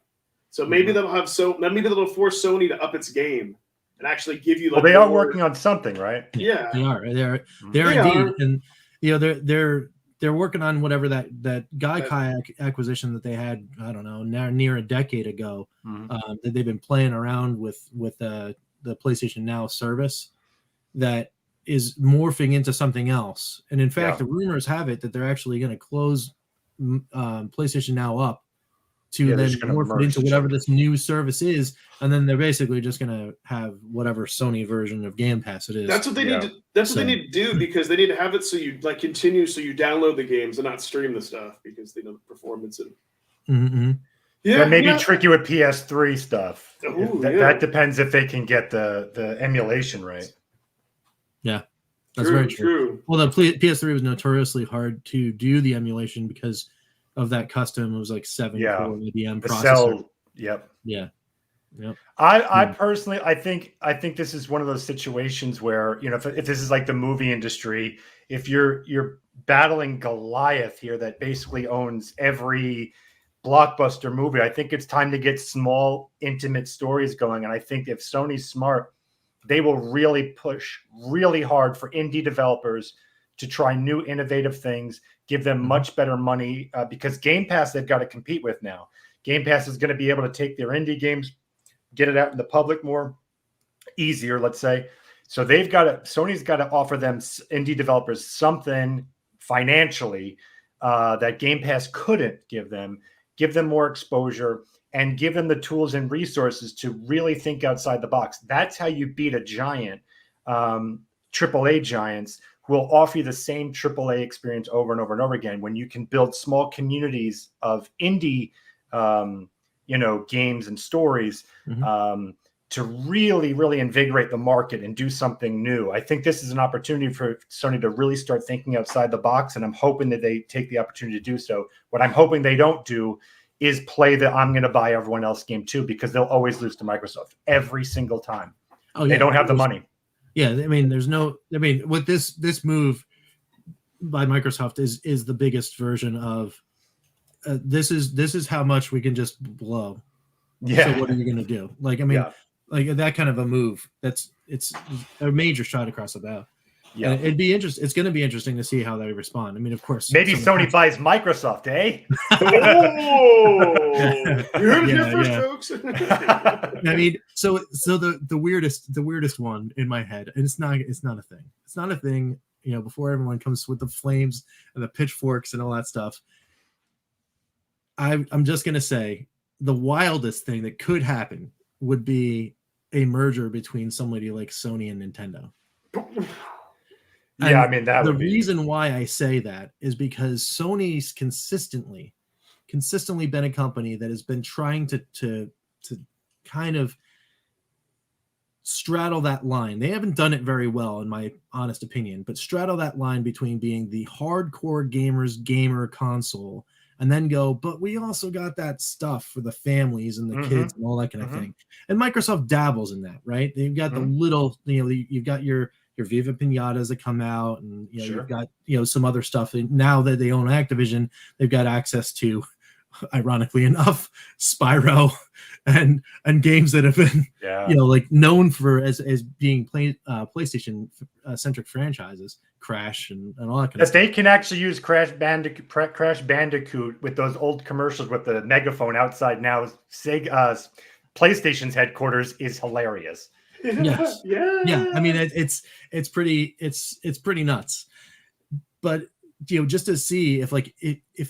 B: So maybe that'll force Sony to up its game and actually give you
D: they are working on something, right?
A: Yeah, they are indeed. And they're working on whatever that Kayak acquisition that they had, I don't know, near a decade ago, that they've been playing around with the PlayStation Now service that is morphing into something else. And in fact, the rumors have it that they're actually going to close PlayStation Now up to then morph it into whatever this new service is, and then they're basically just going to have whatever Sony version of Game Pass it is.
B: That's what they need to. That's what they need to do, because they need to have it so you continue, so you download the games and not stream the stuff, because they know the performance and.
A: Mm-hmm.
D: Yeah, maybe trick you with PS3 stuff. That depends if they can get the emulation right.
A: Yeah, that's very true. Well, the PS3 was notoriously hard to do the emulation because of that custom. It was 7-core IBM processor. Yep.
D: I personally, I think this is one of those situations where if this is the movie industry, if you're battling Goliath here that basically owns every blockbuster movie, I think it's time to get small, intimate stories going. And I think if Sony's smart, they will really push really hard for indie developers to try new innovative things, give them much better money, because Game Pass they've got to compete with now. Game Pass is going to be able to take their indie games, get it out in the public more easier, let's say. So Sony's got to offer them indie developers something financially that Game Pass couldn't give them more exposure, and give them the tools and resources to really think outside the box. That's how you beat a giant, AAA giants who will offer you the same AAA experience over and over and over again. When you can build small communities of indie, games and stories, to really, really invigorate the market and do something new. I think this is an opportunity for Sony to really start thinking outside the box, and I'm hoping that they take the opportunity to do so. What I'm hoping they don't do is play the I'm going to buy everyone else game too, because they'll always lose to Microsoft every single time. They don't have the money.
A: Yeah, I mean, with this move by Microsoft is the biggest version of this is how much we can just blow.
D: Yeah.
A: So what are you going to do? That kind of a move. It's a major shot across the bow. Yeah, and it'd be interesting. It's going to be interesting to see how they respond. I mean, of course,
D: maybe Sony buys Microsoft, eh?
B: You heard it here first, folks.
A: I mean, so the weirdest one in my head, and it's not a thing. It's not a thing. Before everyone comes with the flames and the pitchforks and all that stuff, I'm just going to say the wildest thing that could happen would be a merger between somebody like Sony and Nintendo.
D: Yeah, I mean,
A: the reason why I say that is because Sony's consistently consistently been a company that has been trying to kind of straddle that line. They haven't done it very well, in my honest opinion, but straddle that line between being the hardcore gamers gamer console and then go, but we also got that stuff for the families and the kids and all that kind of thing. And Microsoft dabbles in that, right? They've got the little, you've got your Viva Pinatas that come out, and you've got some other stuff. And now that they own Activision, they've got access to, ironically enough, Spyro and games that have been like known for as being PlayStation centric franchises, Crash and all that kind of stuff.
D: They can actually use Crash Bandicoot with those old commercials with the megaphone outside now. Sega's PlayStation's headquarters is hilarious.
A: Yes. Yeah. I mean, it's pretty nuts. But just to see if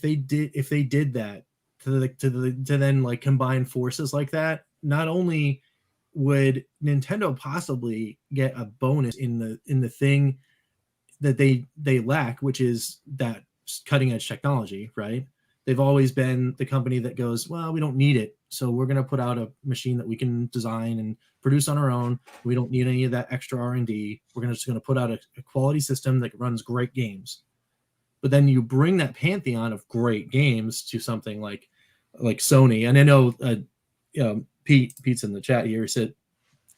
A: they did that to then like combine forces like that, not only would Nintendo possibly get a bonus in the thing that they lack, which is that cutting edge technology, right? They've always been the company that goes, well, we don't need it, so we're going to put out a machine that we can design and produce on our own. We don't need any of that extra R&D. We're just going to put out a quality system that runs great games. But then you bring that pantheon of great games to something like Sony. And I know Pete's in the chat here. He said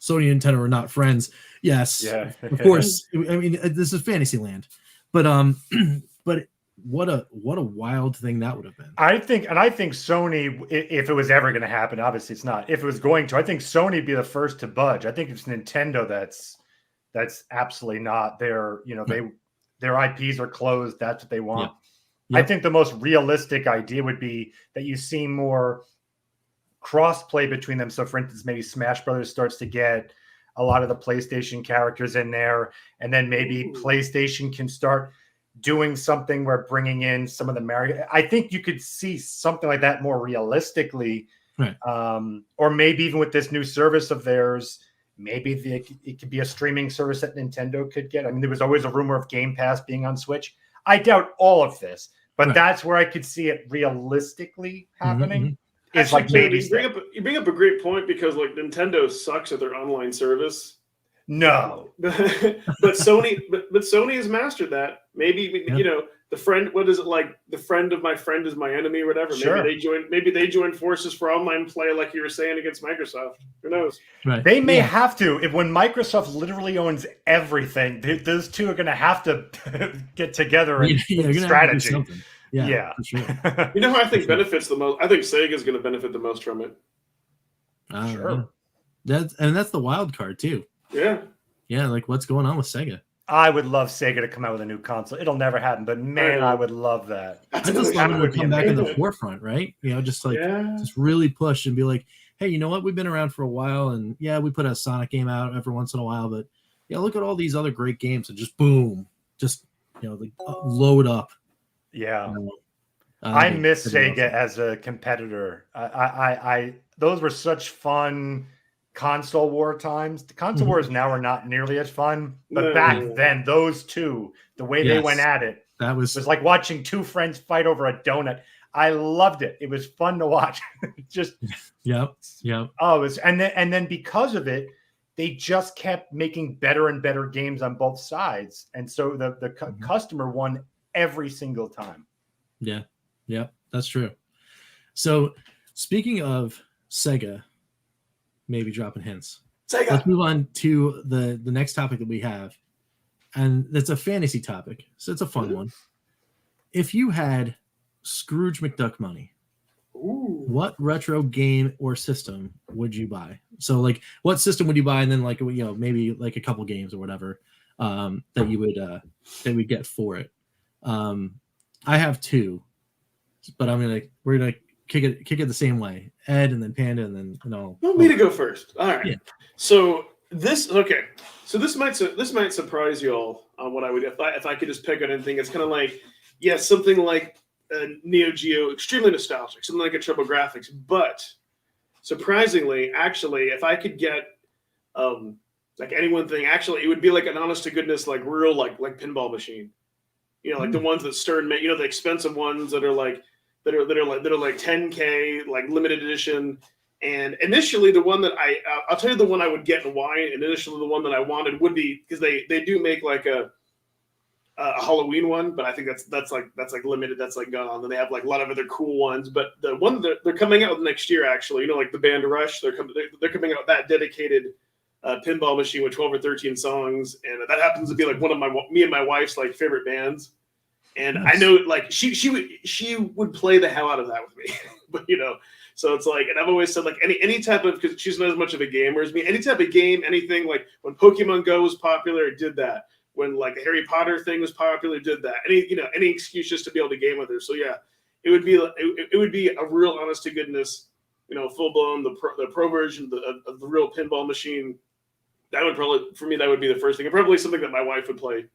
A: Sony and Nintendo are not friends. Yes, of course. I mean, this is Fantasyland, but what a wild thing that would have been.
D: I think Sony, if it was ever going to happen, obviously it's not. If it was going to, I think Sony would be the first to budge. I think it's Nintendo that's absolutely not. Their IPs are closed. That's what they want. Yep. I think the most realistic idea would be that you see more cross-play between them. So, for instance, maybe Smash Brothers starts to get a lot of the PlayStation characters in there, and then maybe PlayStation can start doing something where bringing in some of the Mario. I think you could see something like that more realistically,
A: right?
D: Or maybe even with this new service of theirs, maybe it could be a streaming service that Nintendo could get. I mean, there was always a rumor of Game Pass being on Switch. I doubt all of this, but that's where I could see it realistically happening. Is
B: actually,
D: like maybe
B: you bring up a great point, because like Nintendo sucks at their online service.
D: No,
B: but Sony has mastered that. Maybe the friend. What is it like? The friend of my friend is my enemy, or whatever.
D: Sure.
B: Maybe they join forces for online play, like you were saying, against Microsoft. Who knows?
A: Right.
D: They may have to. When Microsoft literally owns everything, those two are going to have to get together and strategy.
A: Yeah, for sure.
B: You know who I think benefits the most? I think Sega is going to benefit the most from it.
D: Sure.
A: That's the wild card too. Yeah, like what's going on with Sega?
D: I would love Sega to come out with a new console. It'll never happen, but man, I would love that.
A: I just love it to come back in the forefront, right? Just really push and be like, hey, you know what? We've been around for a while, and we put a Sonic game out every once in a while, but look at all these other great games, and just boom, load up.
D: Yeah. I miss Sega as a competitor. I those were such fun console war times. The console wars now are not nearly as fun, but back then, those two, the way they went at it,
A: that was
D: like watching two friends fight over a donut. I loved it. It was fun to watch. Just
A: yep.
D: Oh, it was, and then because of it, they just kept making better and better games on both sides, and so the customer won every single time.
A: Yeah, that's true. So, speaking of Sega, maybe dropping hints.
B: Sega.
A: Let's move on to the next topic that we have, and that's a fantasy topic, so it's a fun one. If you had Scrooge McDuck money, what retro game or system would you buy? So, like, what system would you buy, and then maybe like a couple games or whatever that you would get for it. I have two, but we're gonna kick it the same way. Ed, and then Panda, and then
B: Want me to go first? All right.
A: Yeah.
B: So this might surprise you all on what I would if I could just pick on anything. It's kind of like something like a Neo Geo, extremely nostalgic, something like a TurboGrafx. But surprisingly, actually, if I could get like any one thing, actually, it would be like an honest to goodness, like real like pinball machine. Like the ones that Stern made, the expensive ones that are like, that are like 10K, like limited edition. And initially, the one that I'll tell you the one I would get and why. And initially, the one that I wanted would be because they do make like a Halloween one, but I think that's like limited. That's like gone. Then they have like a lot of other cool ones. But the one that they're coming out with next year, actually, like the Band Rush, they're coming out with that dedicated pinball machine with 12 or 13 songs, and that happens to be like one of me and my wife's like favorite bands. And nice. I know like she would play the hell out of that with me, but so it's like, and I've always said like any type of, because she's not as much of a gamer as me, any type of game, anything like when Pokemon Go was popular, it did that. When like the Harry Potter thing was popular, it did that. Any excuse just to be able to game with her. So yeah, it would be a real honest to goodness, full blown the pro version of the real pinball machine. That would probably, for me, that would be the first thing, and probably something that my wife would play.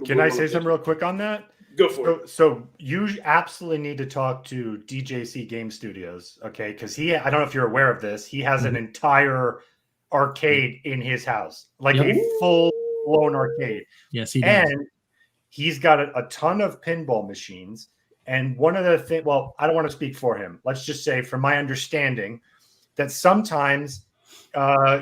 D: Can I say something real quick on that?
B: Go for it.
D: So you absolutely need to talk to DJC Game Studios, okay? Because I don't know if you're aware of this, he has an entire arcade in his house, like a full-blown arcade.
A: Yes, he does.
D: And he's got a ton of pinball machines. And one of the things, well, I don't want to speak for him. Let's just say, from my understanding, that sometimes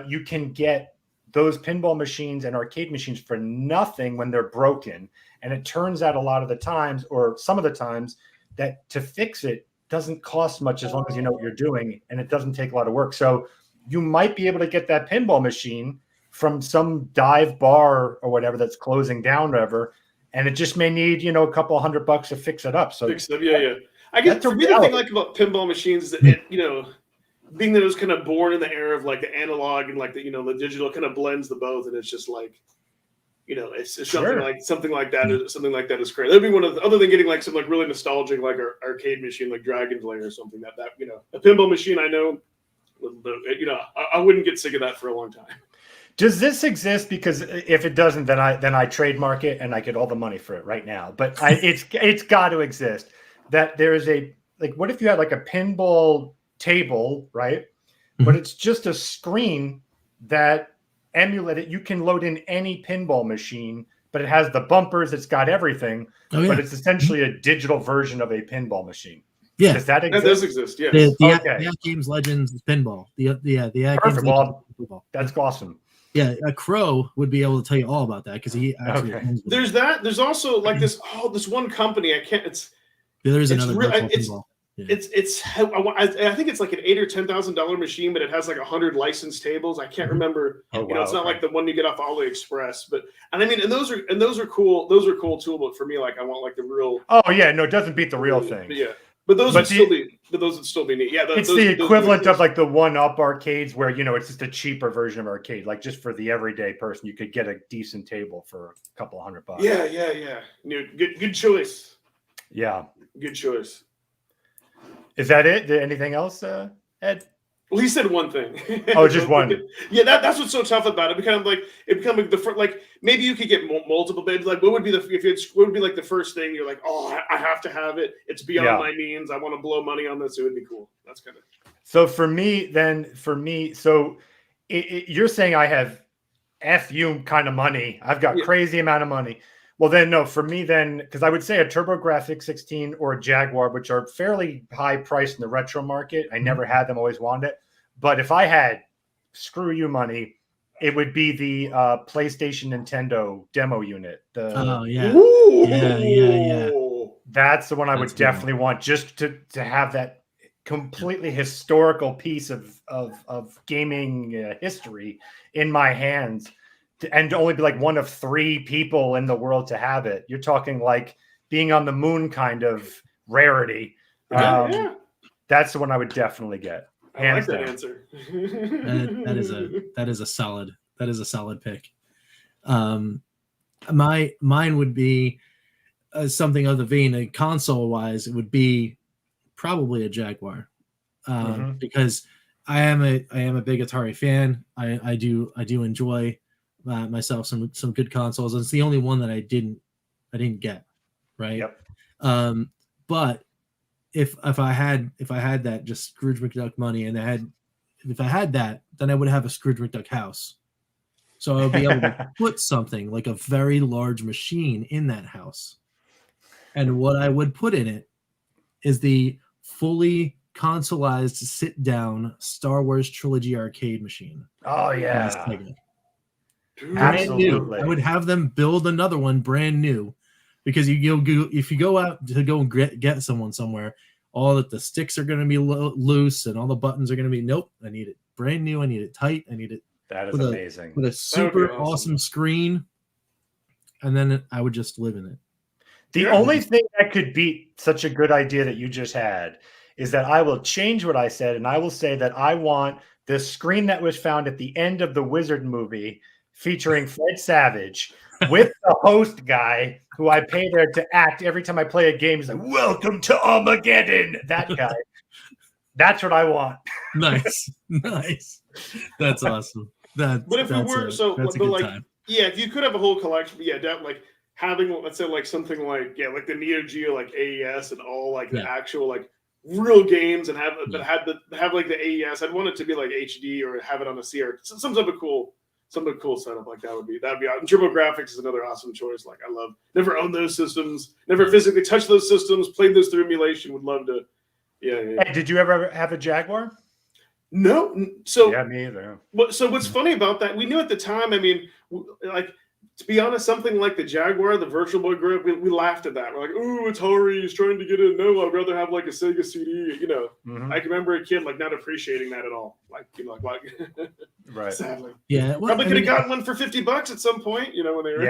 D: you can get those pinball machines and arcade machines for nothing when they're broken. And it turns out a lot of the times, or some of the times, that to fix it doesn't cost much as long as you know what you're doing, and it doesn't take a lot of work. So you might be able to get that pinball machine from some dive bar or whatever that's closing down, whatever, and it just may need, a couple $100 to fix it up. So
B: yeah. I guess for me, the thing like about pinball machines is that being that it was kind of born in the era of like the analog and like the the digital, kind of blends the both, and it's just like it's something like that. Something like that is great. That'd be one of the, other than getting like some like really nostalgic like arcade machine like Dragon's Lair or something that a pinball machine. I know, I wouldn't get sick of that for a long time.
D: Does this exist? Because if it doesn't, then I trademark it and I get all the money for it right now. But it's got to exist. That there is what if you had like a pinball table, right? Mm-hmm. But it's just a screen that emulated. You can load in any pinball machine, but it has the bumpers. It's got everything. Oh, yeah. But it's essentially a digital version of a pinball machine.
A: Yeah,
D: does that exist?
B: That does exist. Yes.
A: The Games Legends pinball. The
D: Perfect. Well, that's awesome.
A: Yeah, a Crow would be able to tell you all about that because he actually.
B: Okay. There's that. There's also like this one company. I can't.
A: There's another pinball. Yeah.
B: I think it's like an $8,000 or $10,000 machine, but it has like 100 licensed tables. I can't remember. It's not like the one you get off AliExpress, but and those are cool. Those are cool too. But for me, like I want like the real.
D: Oh yeah, no, it doesn't beat the real thing.
B: Yeah. But those would still be neat. Yeah,
D: it's the equivalent of like the one-up arcades where it's just a cheaper version of arcade. Like just for the everyday person, you could get a decent table for a couple $100.
B: Yeah. Good choice.
D: Yeah,
B: good choice.
D: Is that it? Anything else, Ed?
B: Well, he said one thing.
D: Oh, just one.
B: Yeah, that's what's so tough about it. It become like the first, like maybe you could get multiple bids. Like, what would be like the first thing you're like, oh, I have to have it. It's beyond my means. I want to blow money on this. It would be cool. That's kind of.
D: So for me, you're saying I have FU kind of money. I've got crazy amount of money. Well, then no, for me then, because I would say a TurboGrafx 16 or a Jaguar, which are fairly high priced in the retro market. I never had them, always wanted it. But if I had screw you money, it would be the PlayStation Nintendo demo unit.
A: Yeah.
D: That's the one I would definitely want, just to have that completely historical piece of gaming history in my hands. And to only be like one of 3 people in the world to have it. You're talking like being on the moon kind of rarity. That's the one I would definitely get.
B: I like that answer.
A: that is a solid pick. Mine would be something of the vein, console wise, it would be probably a Jaguar, because I am a big Atari fan. I do enjoy myself some good consoles. It's the only one that I didn't get, right?
D: Yep.
A: But if I had that just Scrooge McDuck money, and if I had that, then I would have a Scrooge McDuck house. So I would be able to put something like a very large machine in that house. And what I would put in it is the fully consoleized sit-down Star Wars trilogy arcade machine.
D: Oh yeah,
A: Brand new.
D: absolutely.
A: I would have them build another one brand new, because if you go out to go and get someone somewhere, all that the sticks are going to be loose and all the buttons are going to be. Nope, I need it brand new. I need it tight. I need it.
D: That is amazing.
A: With a super awesome screen, and then I would just live in it.
D: The only thing that could beat such a good idea that you just had is that I will change what I said, and I will say that I want the screen that was found at the end of the Wizard movie featuring Fred Savage with the host guy who I pay there to act every time I play a game. He's like, "Welcome to Armageddon." That guy. That's what I want.
A: Nice. That's awesome. But
B: if we were
A: that's a good time.
B: Yeah, if you could have a whole collection, like having, let's say, like something like like the Neo Geo, like AES, and all like the actual like real games, and have like the AES. I'd want it to be like HD, or have it on a CR, some type of cool setup like that'd be. TurboGrafx is another awesome choice. Like, I love, never owned those systems, never physically touched those systems, played those through emulation. Would love to. Yeah.
D: Hey, did you ever have a Jaguar?
B: No. So
D: yeah, me either.
B: So what's funny about that? We knew at the time. I mean, like, to be honest, something like the Jaguar, the Virtual Boy group, we laughed at that. We're like, "Ooh, Atari is trying to get in." No, I'd rather have like a Sega CD. You know, I can remember a kid like not appreciating that at all. Like,
D: right.
B: Sadly,
A: yeah. Well,
B: probably could have gotten one for $50 at some point. You know, when they were.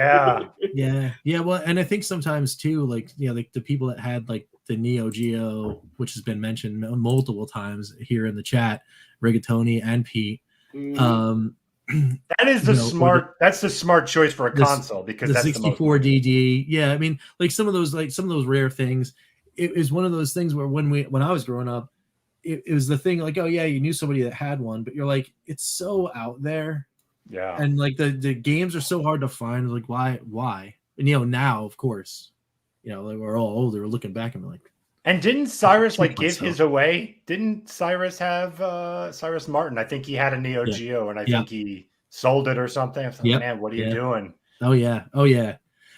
A: Yeah. Well, and I think sometimes too, like, like the people that had like the Neo Geo, which has been mentioned multiple times here in the chat, Rigatoni and Pete.
D: That is that's the smart choice for a console, because
A: the
D: that's
A: 64 DD. Yeah, I mean, like some of those rare things. It is one of those things where when I was growing up, it was the thing, like, oh yeah, you knew somebody that had one, but you're like, it's so out there.
D: Yeah.
A: And like the games are so hard to find. Like, why? And now, of course, like, we're all older looking back and we're like.
D: And didn't Cyrus give his away? Didn't Cyrus have Cyrus Martin? I think he had a Neo Geo, and I think he sold it or something. I was like, man, what are you doing?
A: Oh yeah.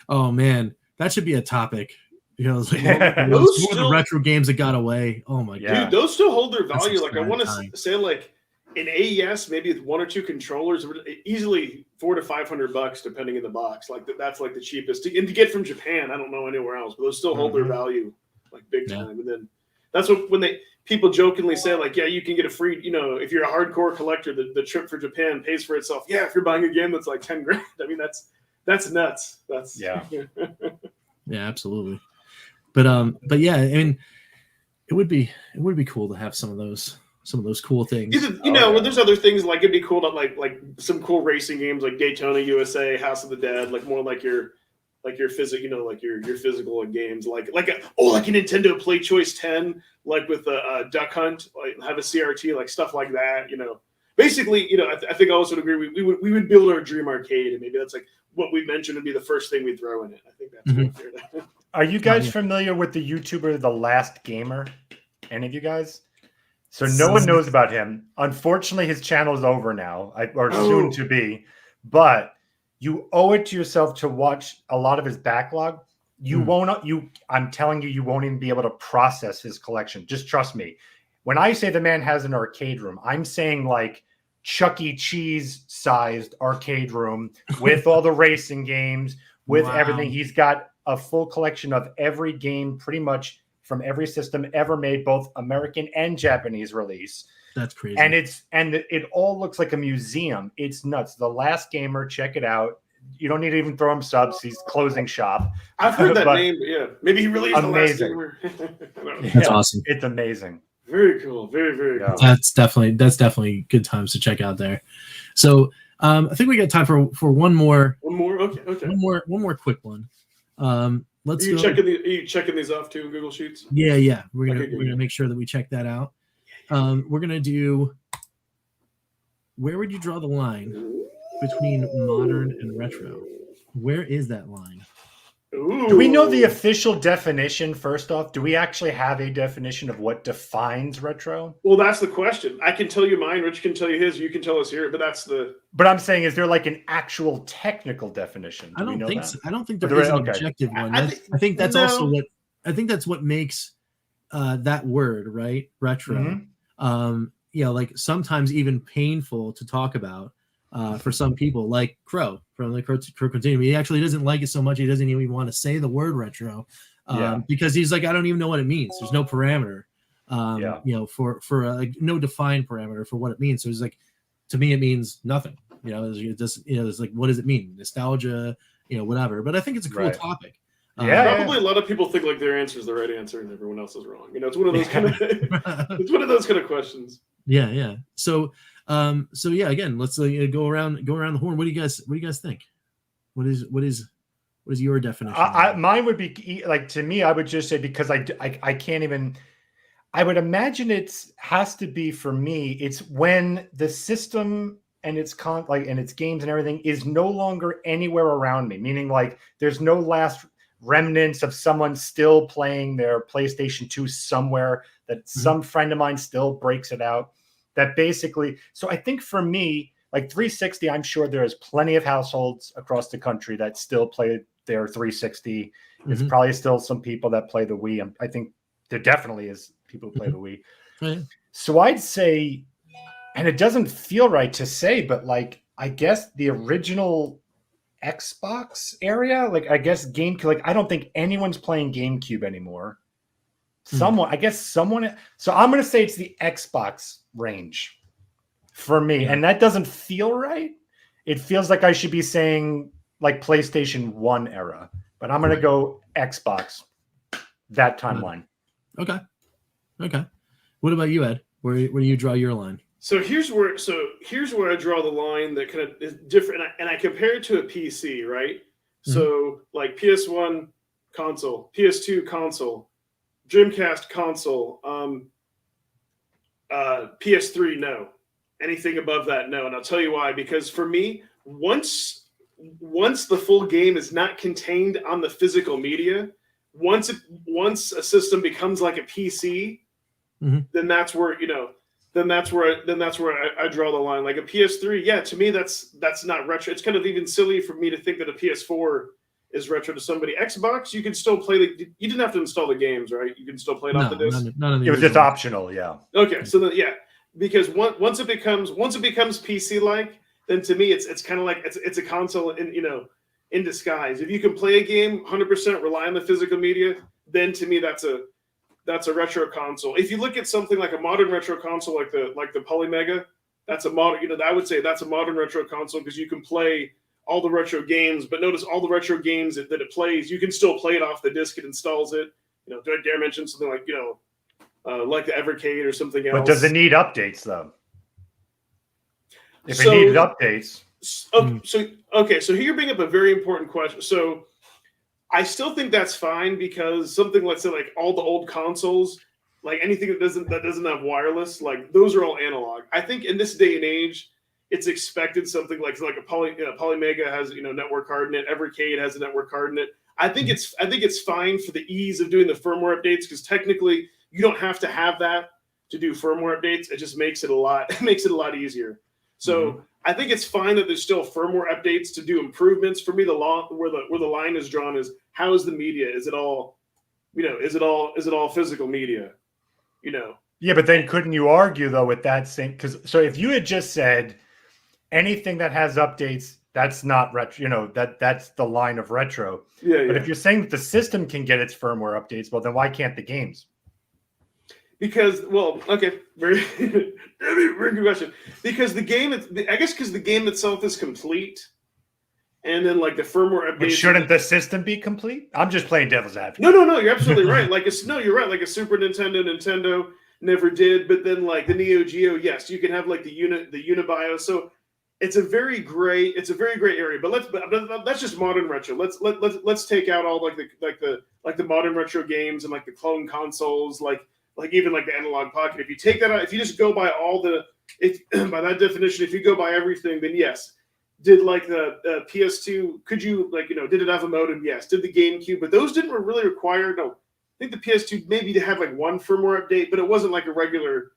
A: Oh man, that should be a topic. Those the retro games that got away. Oh my god,
B: dude, those still hold their value. Like, I want to say, like, in AES, maybe with one or two controllers, easily $400 to $500, depending on the box. Like, that's like the cheapest, and to get from Japan. I don't know anywhere else, but those still hold their value. Like, big time. And then that's when people jokingly say, like, yeah, you can get a free, if you're a hardcore collector, the trip for Japan pays for itself. Yeah, if you're buying a game that's like $10,000, I mean, that's nuts. That's
A: yeah, absolutely. But yeah, I mean, it would be cool to have some of those cool things.
B: There's other things, like, it'd be cool to like some cool racing games like Daytona USA, House of the Dead, like more like your physical, like your physical games, like a Nintendo Play Choice 10, like with a Duck Hunt, like have a CRT, like stuff like that. Basically, I think I also would agree. We would build our dream arcade, and maybe that's like what we mentioned would be the first thing we throw in it. I think that's
D: Are you guys familiar with the YouTuber The Last Gamer? Any of you guys? So no one knows about him. Unfortunately, his channel is over now, or soon to be. But you owe it to yourself to watch a lot of his backlog. I'm telling you, you won't even be able to process his collection. Just trust me. When I say the man has an arcade room, I'm saying like Chuck E. Cheese sized arcade room with all the racing games, with everything. He's got a full collection of every game, pretty much from every system ever made, both American and Japanese release.
A: That's crazy.
D: And it all looks like a museum. It's nuts. The Last Gamer, check it out. You don't need to even throw him subs. He's closing shop.
B: I've heard that name, but yeah. Maybe he really is
D: amazing.
B: The Last Gamer.
A: That's awesome.
D: It's amazing.
B: Very cool. Very, very cool.
A: That's definitely good times to check out there. So I think we got time for one more.
B: One more? Okay.
A: One more quick one. Let's go.
B: Are you checking these off too in Google Sheets?
A: Yeah. We're gonna make sure that we check that out. We're gonna do. Where would you draw the line between modern and retro? Where is that line?
B: Ooh.
D: Do we know the official definition first off? Do we actually have a definition of what defines retro?
B: Well, that's the question. I can tell you mine. Rich can tell you his. You can tell us here. But
D: I'm saying, is there like an actual technical definition?
A: I don't think there is an objective one. I think that's also what makes that word, right? Retro. You know, like sometimes even painful to talk about for some people, like Crow from the Crow Continuum. He actually doesn't like it so much he doesn't even want to say the word retro because he's like, I don't even know what it means. There's no parameter, you know, for like no defined parameter for what it means. So he's like, to me, it means nothing. You know, it just, you know, it's like, what does it mean? Nostalgia, you know, whatever. But I think it's a cool topic.
B: Probably a lot of people think like their answer is the right answer and everyone else is wrong. You know, it's one of those kind of it's one of those kind of questions.
A: Yeah. So yeah, again, let's go around the horn. What do you guys think? What is your definition?
D: Mine would be like, to me, I would just say, because I can't even. I would imagine has to be, for me, it's when the system and its and its games and everything is no longer anywhere around me. Meaning, like, there's no last remnants of someone still playing their PlayStation 2 somewhere, that some friend of mine still breaks it out. That basically, so I think for me, like 360, I'm sure there's plenty of households across the country that still play their 360. There's probably still some people that play the Wii. I think there definitely is people who play the Wii. So I'd say, and it doesn't feel right to say, but like, I guess the original Xbox area, like, I guess GameCube, like, I don't think anyone's playing GameCube anymore. So I'm going to say it's the Xbox range for me. And that doesn't feel right. It feels like I should be saying like PlayStation 1 era, but I'm going to go Xbox, that timeline. Okay.
A: What about you, Ed? Where do you draw your line?
B: So here's where I draw the line that kind of is different, and I compare it to a PC, right? So like PS1 console, PS2 console, Dreamcast console, PS3 no. Anything above that, no. And I'll tell you why. Because for me, once the full game is not contained on the physical media, once a system becomes like a PC, then that's where, you know, then that's where I draw the line. Like a PS3, yeah, to me that's not retro. It's kind of even silly for me to think that a PS4 is retro to somebody. Xbox, you can still play you didn't have to install the games, right? You can still play it off the disc.
D: It was just optional, yeah.
B: Okay, so then because once it becomes PC like, then to me it's kind of like it's a console in disguise. If you can play a game 100% rely on the physical media, then to me that's a retro console. If you look at something like a modern retro console like the Polymega, that's a modern, I would say that's a modern retro console because you can play all the retro games, but notice all the retro games that it plays, you can still play it off the disc. It installs it. Do I dare mention something like like the Evercade or something else?
D: But does it need updates though? If it needed updates.
B: So here you bring up a very important question. So I still think that's fine because something, let's say like all the old consoles, like anything that doesn't have wireless, like those are all analog. I think in this day and age, it's expected something like a Polymega has network card in it. Evercade has a network card in it. I think it's fine for the ease of doing the firmware updates because technically you don't have to have that to do firmware updates. It just makes it a lot easier. So I think it's fine that there's still firmware updates to do improvements. For me, where the line is drawn is how is the media? Is it all physical media?
D: Yeah, but then couldn't you argue though with that same? So if you had just said anything that has updates, that's not retro. That's the line of retro. Yeah. But if you're saying that the system can get its firmware updates, well, then why can't the games?
B: Because, very, very good question. Because the game itself is complete, and then like the firmware updates.
D: But shouldn't the system be complete? I'm just playing devil's advocate.
B: No, you're absolutely right. You're right. Like a Super Nintendo never did, but then like the Neo Geo, yes, you can have like the Unibio. So it's a very gray area. But that's just modern retro. Let's take out all like the modern retro games and like the clone consoles, like even like the analog pocket. If you take that out, if you just go by by that definition, if you go by everything, then yes. Did like the PS2, could you did it have a modem? Yes. Did the GameCube, but those didn't really require, no. I think the PS2 maybe to have like one firmware update, but it wasn't a regular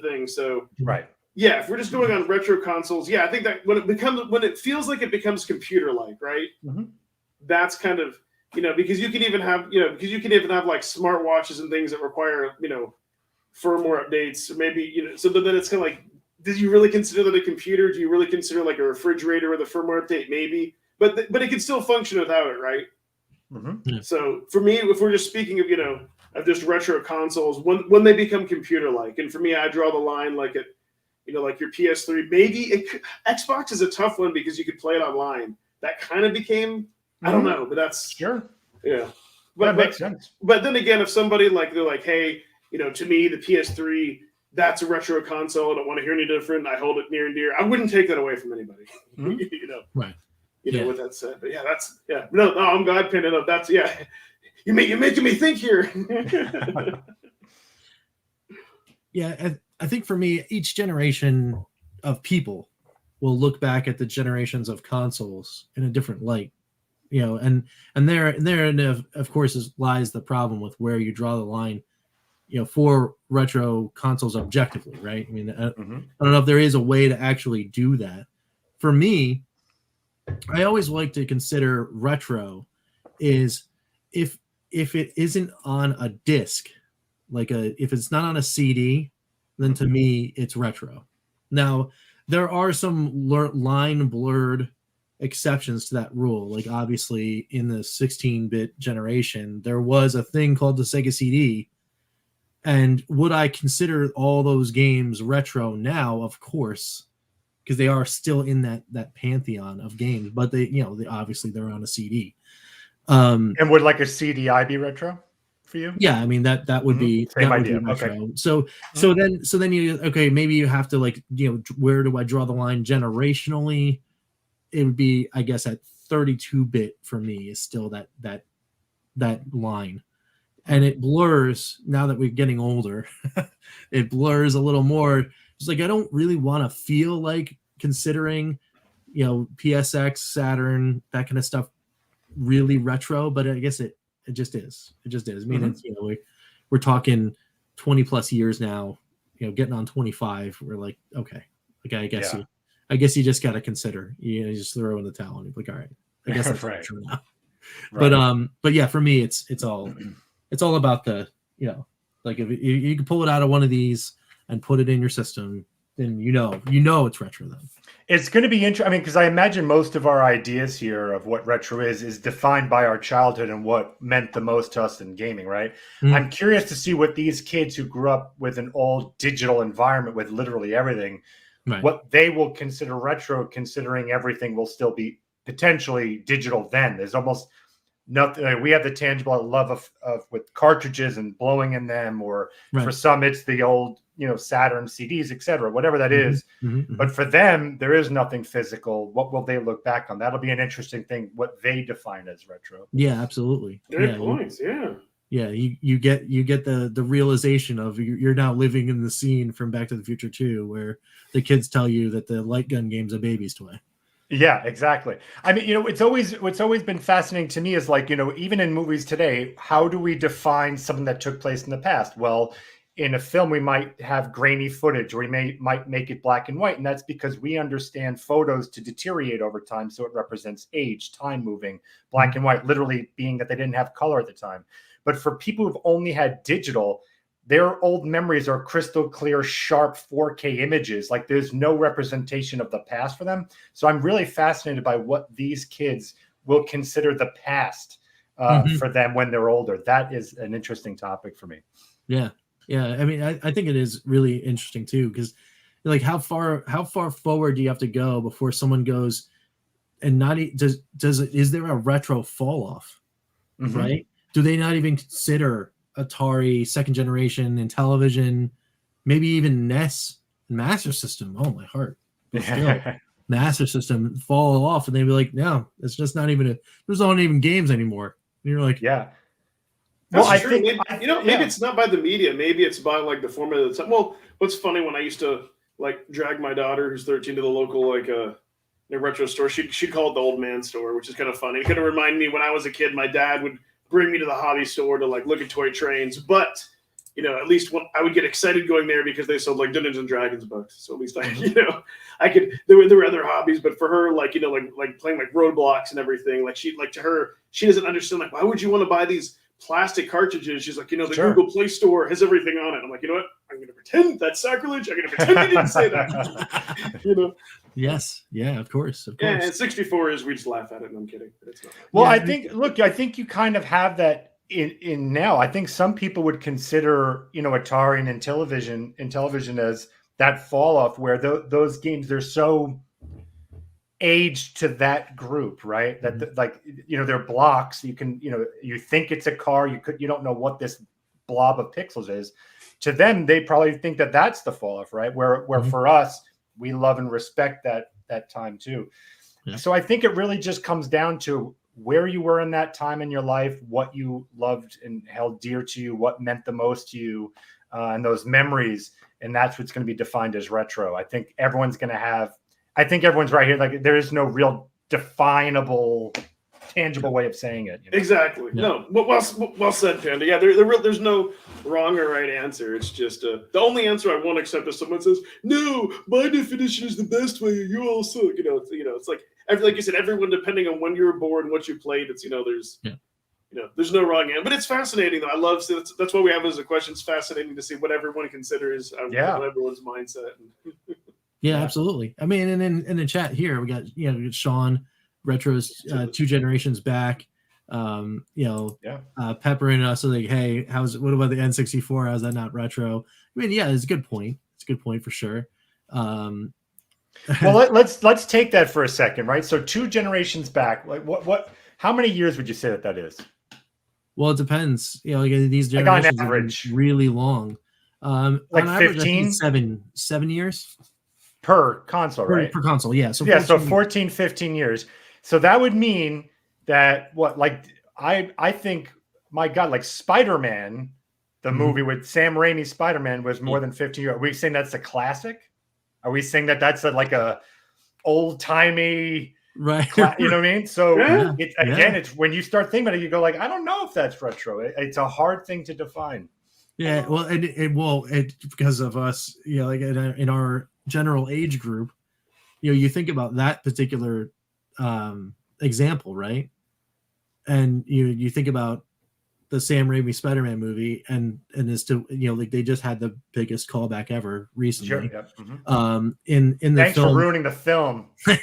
B: thing. So
D: right.
B: Yeah, if we're just going on retro consoles, yeah, I think that when it feels like it becomes computer-like, right? Mm-hmm. That's kind of because you can even have like smartwatches and things that require firmware updates, or maybe so then it's kind of like, did you really consider that a computer? Do you really consider like a refrigerator with a firmware update? Maybe, but it can still function without it, right?
D: Mm-hmm.
A: Yeah.
B: So for me, if we're just speaking of just retro consoles, when they become computer-like, and for me, I draw the line like at like your PS3. Maybe Xbox is a tough one because you could play it online. That kind of became, I don't know, but that's
D: sure.
B: Yeah,
D: That makes sense.
B: But then again, if somebody they're like, hey, to me the PS3, that's a retro console. I don't want to hear any different. I hold it near and dear. I wouldn't take that away from anybody.
D: Mm-hmm.
A: Right.
B: With that said, but no, I'm glad Panda up. That's you're making me think here.
A: Yeah, I think for me, each generation of people will look back at the generations of consoles in a different light, and therein of course lies the problem with where you draw the line, for retro consoles objectively, right? I mean, I don't know if there is a way to actually do that. For me, I always like to consider retro is if it isn't on a disc, if it's not on a CD, then to me it's retro. Now there are some line blurred exceptions to that rule. Like obviously in the 16-bit generation, there was a thing called the Sega CD. And would I consider all those games retro now? Of course, because they are still in that pantheon of games. But they obviously they're on a CD.
D: And would like a CDI be retro for you?
A: Yeah, I mean that would be
D: same
A: that
D: idea.
A: Would be retro.
D: Okay.
A: So then you maybe you have to where do I draw the line generationally? It would be, I guess, at 32-bit for me is still that line. And it blurs now that we're getting older. It blurs a little more. It's like I don't really want to feel like considering, PSX, Saturn, that kind of stuff, really retro. But I guess it just is. It just is. I mean, it's we're talking 20 plus years now. Getting on 25. We're like, okay, I guess you just got to consider. You just throw in the towel and you're like, all right, I guess that's
D: right.
A: retro now.
D: Right.
A: But yeah, for me, it's all about the, if you can pull it out of one of these and put it in your system, then it's retro then.
D: It's going to be interesting. I mean, because I imagine most of our ideas here of what retro is defined by our childhood and what meant the most to us in gaming, right? Mm-hmm. I'm curious to see what these kids who grew up with an all digital environment with literally everything, right, what they will consider retro, considering everything will still be potentially digital then. There's almost nothing. We have the tangible love of with cartridges and blowing in them, or for some it's the old Saturn CDs, etc., whatever that is. But for them, there is nothing physical. What will they look back on? That'll be an interesting thing, what they define as retro.
A: Yeah, absolutely.
B: Great points.
A: Yeah, you get the realization of you're now living in the scene from Back to the Future 2, where the kids tell you that the light gun game's a baby's toy.
D: Yeah, exactly. I mean, what's always been fascinating to me is even in movies today, how do we define something that took place in the past? Well, in a film, we might have grainy footage, or we might make it black and white, and that's because we understand photos to deteriorate over time, so it represents age, time moving, black and white, literally being that they didn't have color at the time. But for people who've only had digital, their old memories are crystal clear, sharp 4K images. Like there's no representation of the past for them. So I'm really fascinated by what these kids will consider the past for them when they're older. That is an interesting topic for me.
A: Yeah. I mean, I think it is really interesting too, because how far forward do you have to go before someone goes and is there a retro fall off, right? Do they not even consider Atari, second generation, and television, maybe even NES, Master System? Oh, my heart. Still, Master System fall off, and they'd be like, no, it's just not even there's not even games anymore. And you're like,
D: yeah.
B: Well, I think maybe it's not by the media. Maybe it's by the format of the time. Well, what's funny, when I used to drag my daughter who's 13 to the local retro store, she'd call it the old man store, which is kind of funny. It kind of reminded me when I was a kid, my dad would bring me to the hobby store to look at toy trains. But at least I would get excited going there because they sold like Dungeons and Dragons books. So at least I could. There were other hobbies, but for her, like like playing like Roadblocks and everything, like to her, she doesn't understand like why would you want to buy these plastic cartridges? She's like, the Google Play Store has everything on it. I'm like, you know what? I'm going to pretend that's sacrilege. I'm going to pretend you didn't say that.
A: Yes. Yeah. Of course.
B: Yeah. And 64 is we just laugh at it. And I'm kidding. But it's not.
D: Well,
A: Yeah,
D: I think you kind of have that in now. I think some people would consider Atari and Intellivision as that fall off where those games, they're so aged to that group, right? That they're blocks. You can you think it's a car. You don't know what this blob of pixels is. To them, they probably think that that's the fall off, right? Where for us, we love and respect that time too. Yeah. So I think it really just comes down to where you were in that time in your life, what you loved and held dear to you, what meant the most to you, and those memories. And that's what's going to be defined as retro. I think everyone's right here. Like there is no real definable, tangible way of saying it.
B: Exactly. Yeah. No, well said, Panda. Yeah, there's no wrong or right answer. It's just the only answer I won't accept if someone says, no, my definition is the best way. You all suck. It's like you said, everyone, depending on when you were born, what you played, it's there's no wrong answer. But it's fascinating though. I love that's why we have it as a question. It's fascinating to see what everyone considers everyone's mindset.
A: Yeah, absolutely. I mean, and in the chat here, we got Sean, Retro's 2 generations back. Pepper and us are like, hey, what about the N64? How's that not retro? I mean, yeah, it's a good point. It's a good point for sure.
D: Well, let's take that for a second, right? So 2 generations back, like how many years would you say that is?
A: Well, it depends. These generations
D: on average,
A: are really long.
D: Like 15,
A: 7 years
D: per console, right?
A: Per console, yeah. So
D: 14, 15 years. So that would mean that I think, my God, like Spider-Man, the movie with Sam Raimi's Spider-Man was more than 15 years. Are we saying that's a classic? Are we saying that that's like a old-timey,
A: right?
D: You know what I mean? So it's when you start thinking about it, you go like, I don't know if that's retro. It's a hard thing to define.
A: Yeah, well, it because of us, like in our general age group, you think about that particular example, right? And you think about the Sam Raimi Spider-Man movie, and as to like they just had the biggest callback ever recently.
D: Sure, yeah.
A: In the
D: Thanks
A: film,
D: for ruining the film.
A: I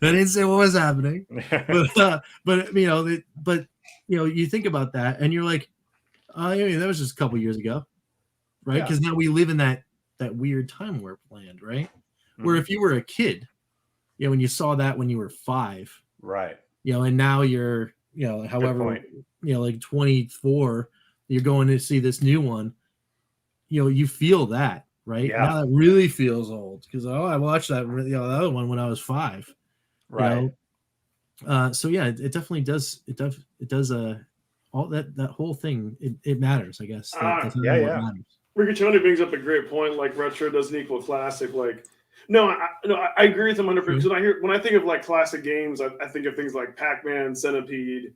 A: didn't say what was happening, but you think about that, and you're like, that was just a couple years ago, right? Because now we live in that weird time warp land, right? Where if you were a kid, when you saw that when you were 5,
D: right?
A: And now you're, however, like 24, you're going to see this new one. You feel that, right?
D: Yeah.
A: Now that really feels old because I watched that the other one when I was 5,
D: right?
A: So yeah, it definitely does. It does. All that whole thing. It matters, I guess. That's what matters.
B: Riccioni brings up a great point. Like retro doesn't equal classic. Like. No, I agree with him 100%. Because when I think of like classic games, I think of things like Pac-Man, Centipede,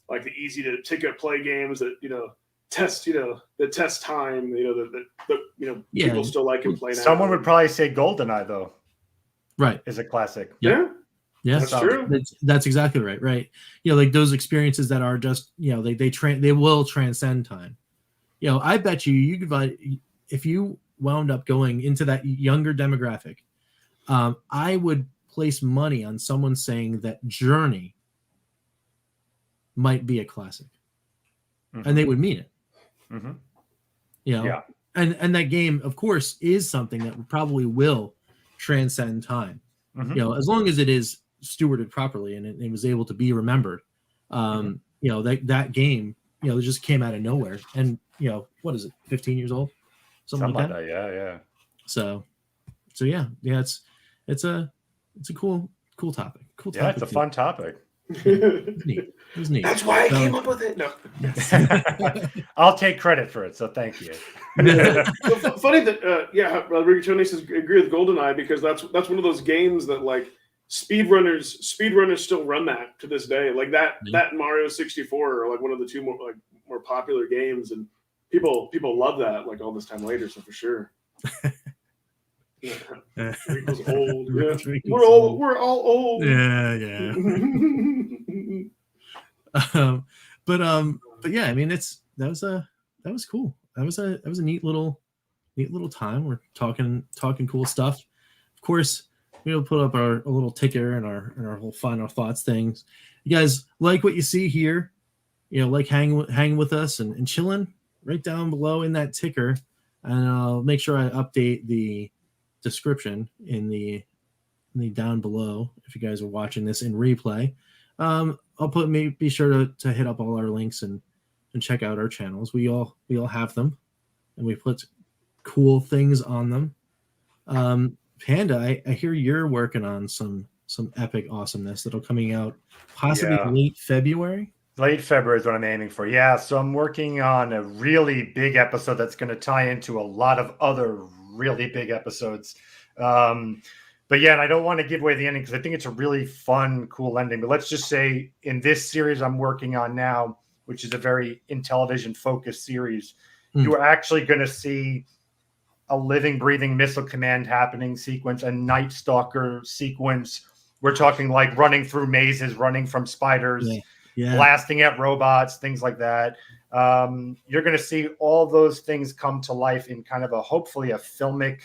B: like the easy to ticket play games that test that test time. That people still like and play now.
D: Someone would probably say GoldenEye though,
A: right?
D: Is a classic.
B: Yeah,
A: that's
B: true.
A: That's exactly right. Right. Like those experiences that are just they will transcend time. I bet you could if you wound up going into that younger demographic, I would place money on someone saying that Journey might be a classic, and they would mean it. And that game, of course, is something that probably will transcend time. As long as it is stewarded properly and it was able to be remembered. That game, it just came out of nowhere, and what is it, 15 years old? Something like that.
D: Yeah.
A: So yeah, it's a cool topic.
D: Yeah, it's a fun topic.
A: It's neat.
B: That's why I came up with it. No,
D: I'll take credit for it. So thank you.
B: Funny that Tony says agree with GoldenEye because that's one of those games that like speedrunners still run that to this day. Like that Mario 64 are like one of the 2 more popular games, and people love that like all this time later. So for sure. Yeah. Rico's old. Yeah. We're all old.
A: Yeah. But yeah, I mean, that was cool. That was a neat little time. We're talking cool stuff. Of course, we'll put up a little ticker and our whole final thoughts things. You guys like what you see here? Like hanging with us and chilling right down below in that ticker, and I'll make sure I update the description in the down below if you guys are watching this in replay. I'll be sure to hit up all our links and check out our channels. We all have them, and we put cool things on them. Panda, I hear you're working on some epic awesomeness that'll coming out possibly late February.
D: Late February is what I'm aiming for. Yeah, so I'm working on a really big episode that's going to tie into a lot of other really big episodes. But yeah, and I don't want to give away the ending because I think it's a really fun, cool ending. But let's just say in this series I'm working on now, which is a very Intellivision focused series, you are actually going to see a living, breathing missile command happening sequence, a Night Stalker sequence. We're talking like running through mazes, running from spiders, blasting at robots, things like that. You're going to see all those things come to life in kind of hopefully a filmic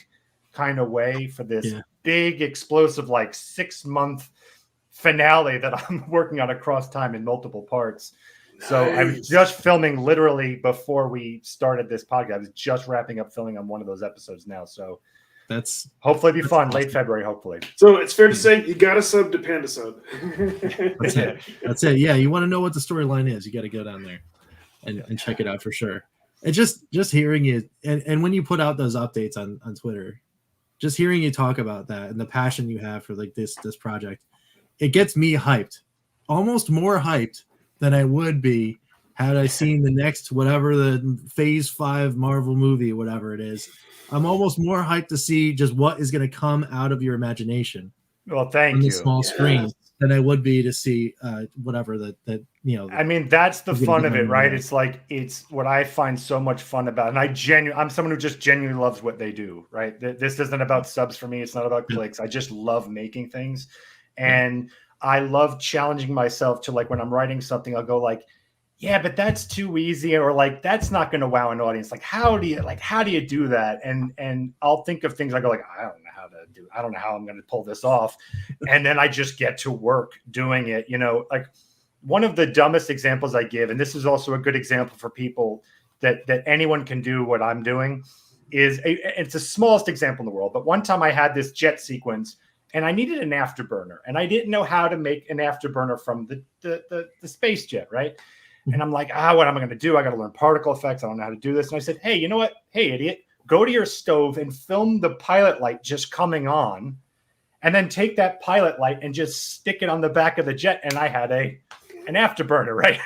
D: kind of way for this big, explosive, like 6-month finale that I'm working on across time in multiple parts. Nice. So I was just filming literally before we started this podcast. I was just wrapping up filming on one of those episodes now. So
A: that's
D: hopefully be fun.
A: Awesome.
D: Late February, hopefully.
B: So it's fair to say you got to sub to PandaSub.
A: That's it. Yeah, you want to know what the storyline is, you got to go down there and check it out for sure. And just hearing you and when you put out those updates on Twitter, just hearing you talk about that and the passion you have for like this project, it gets me hyped, almost more hyped than I would be had I seen the next whatever the Phase 5 Marvel movie, whatever it is. I'm almost more hyped to see just what is going to come out of your imagination.
D: Well, thank
A: on the
D: you.
A: Small screen than I would be to see whatever that.
D: I mean, that's the fun of it, right? It's like it's what I find so much fun about, and I'm someone who just genuinely loves what they do, right? This isn't about subs for me. It's not about clicks. I just love making things, and I love challenging myself to like when I'm writing something, I'll go like, yeah, but that's too easy, or like that's not going to wow an audience. Like, how do you do that? And I'll think of things. I go like, I don't know how I'm going to pull this off, and then I just get to work doing it. Like one of the dumbest examples I give, and this is also a good example for people that anyone can do what I'm doing. It's the smallest example in the world, but one time I had this jet sequence. And I needed an afterburner, and I didn't know how to make an afterburner from the space jet, right? And I'm like, what am I going to do? I got to learn particle effects. I don't know how to do this. And I said, hey, you know what? Hey, idiot, go to your stove and film the pilot light just coming on, and then take that pilot light and just stick it on the back of the jet. And I had an afterburner, right?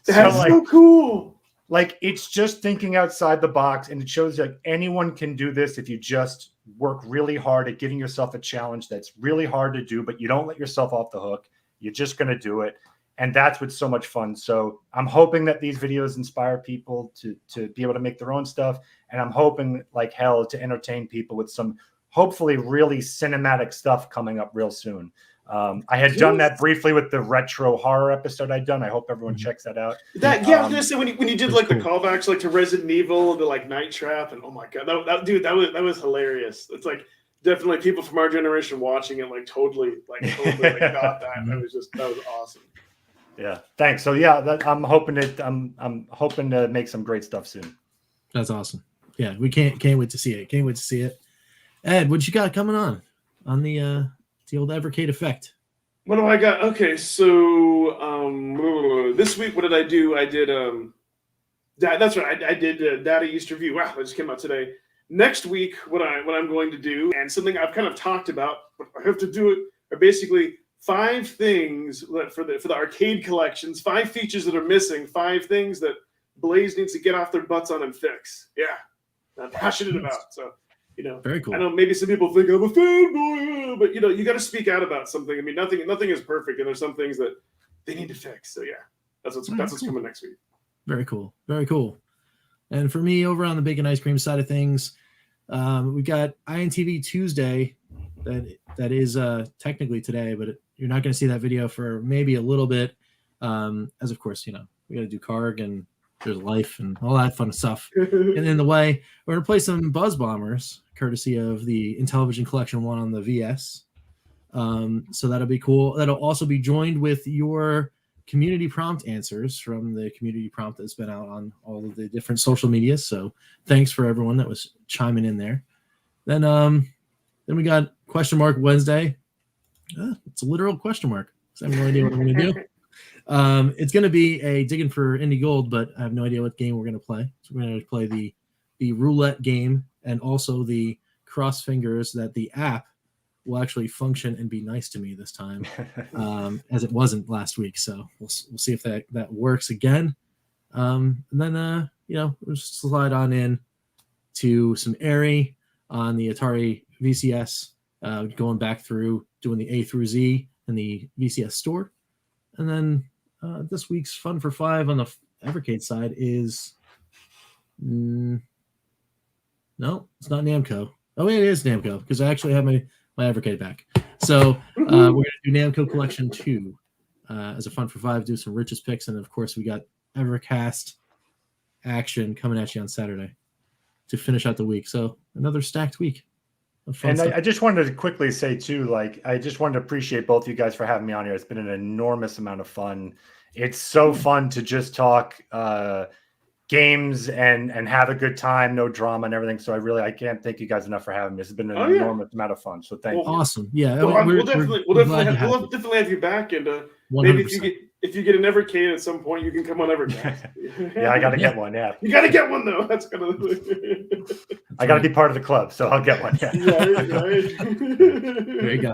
B: That's so cool.
D: Like, it's just thinking outside the box, and it shows like anyone can do this if you just work really hard at giving yourself a challenge that's really hard to do, but you don't let yourself off the hook. You're just going to do it. And that's what's so much fun. So I'm hoping that these videos inspire people to be able to make their own stuff. And I'm hoping like hell to entertain people with some hopefully really cinematic stuff coming up real soon. I had done that briefly with the retro horror episode I'd done. I hope everyone checks that out.
B: I was gonna say when you did like the callbacks like to Resident Evil, the like Night Trap, and oh my god, that was hilarious. It's like definitely people from our generation watching it like totally like got that. That was awesome.
D: Yeah, thanks. So yeah, I'm hoping to make some great stuff soon.
A: That's awesome. Yeah, we can't wait to see it. Can't wait to see it. Ed, what you got coming on the old Evercade effect?
B: What do I got? Okay, so this week, what did I do? I did that's right. I did Data East Review. Wow, that just came out today. Next week, what I'm going to do, and something I've kind of talked about, but I have to do it, are basically 5 things for the arcade collections, 5 features that are missing, 5 things that Blaze needs to get off their butts on and fix. Yeah, I'm passionate about. So,
A: very cool.
B: I know maybe some people think I'm a fanboy, but you got to speak out about something. I mean, nothing is perfect, and there's some things that they need to fix. So yeah, that's what's coming next week.
A: Very cool. Very cool. And for me, over on the bacon ice cream side of things, we got INTV Tuesday. That is technically today, but you're not going to see that video for maybe a little bit. As of course, we got to do Karg and there's life and all that fun stuff. And in the way, we're going to play some Buzz Bombers, courtesy of the Intellivision Collection 1 on the VS. So that'll be cool. That'll also be joined with your community prompt answers from the community prompt that's been out on all of the different social media. So thanks for everyone that was chiming in there. Then we got question mark Wednesday. It's a literal question mark. I have no idea what I'm going to do. It's going to be a digging for indie gold, but I have no idea what game we're going to play. So we're going to play the roulette game and also the cross fingers that the app will actually function and be nice to me this time, as it wasn't last week. So we'll see if that works again. And then we'll just slide on in to some Airy on the Atari VCS, going back through doing the A through Z in the VCS store. And then this week's Fun for Five on the Evercade side is no, it's not Namco. Oh, it is Namco because I actually have my Evercade back. So we're going to do Namco Collection 2 as a Fun for Five, do some Rich's picks, and of course we got Evercast action coming at you on Saturday to finish out the week. So another stacked week.
D: And I just wanted to quickly say too, I just wanted to appreciate both you guys for having me on here. It's been an enormous amount of fun. It's so fun to just talk games and have a good time, no drama and everything. So I can't thank you guys enough for having me. It's been an enormous amount of fun. So thank you.
A: Awesome. Yeah.
B: We'll definitely have you back, and maybe if you get an Evercade at some point, you can come on Evercast.
D: Yeah, I got to get one. Yeah,
B: you got to get one though. That's gonna.
D: I got to be part of the club, so I'll get one. Yeah.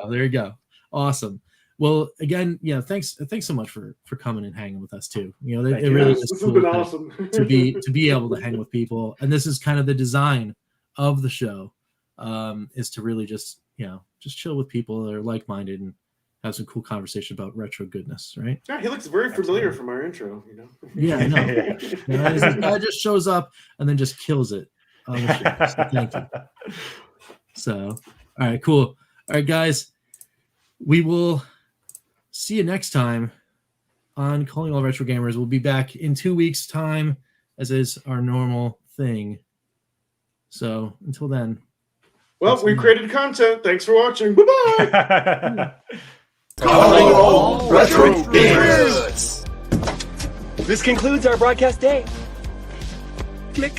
A: There you go. Awesome. Well, again, thanks so much for coming and hanging with us too. It really is
B: this
A: cool
B: has been awesome
A: to be able to hang with people, and this is kind of the design of the show, is to really just chill with people that are like-minded and have some cool conversation about retro goodness, right?
B: Yeah, he looks very familiar from our intro.
A: Yeah, I know. This guy just shows up and then just kills it on the show. So thank you. So, all right, cool. All right, guys, we will see you next time on Calling All Retro Gamers. We'll be back in 2 weeks' time, as is our normal thing. So until then.
B: Well, we created content. Thanks for watching. Bye-bye.
C: Calling all retro gamers. This concludes our broadcast day. Click.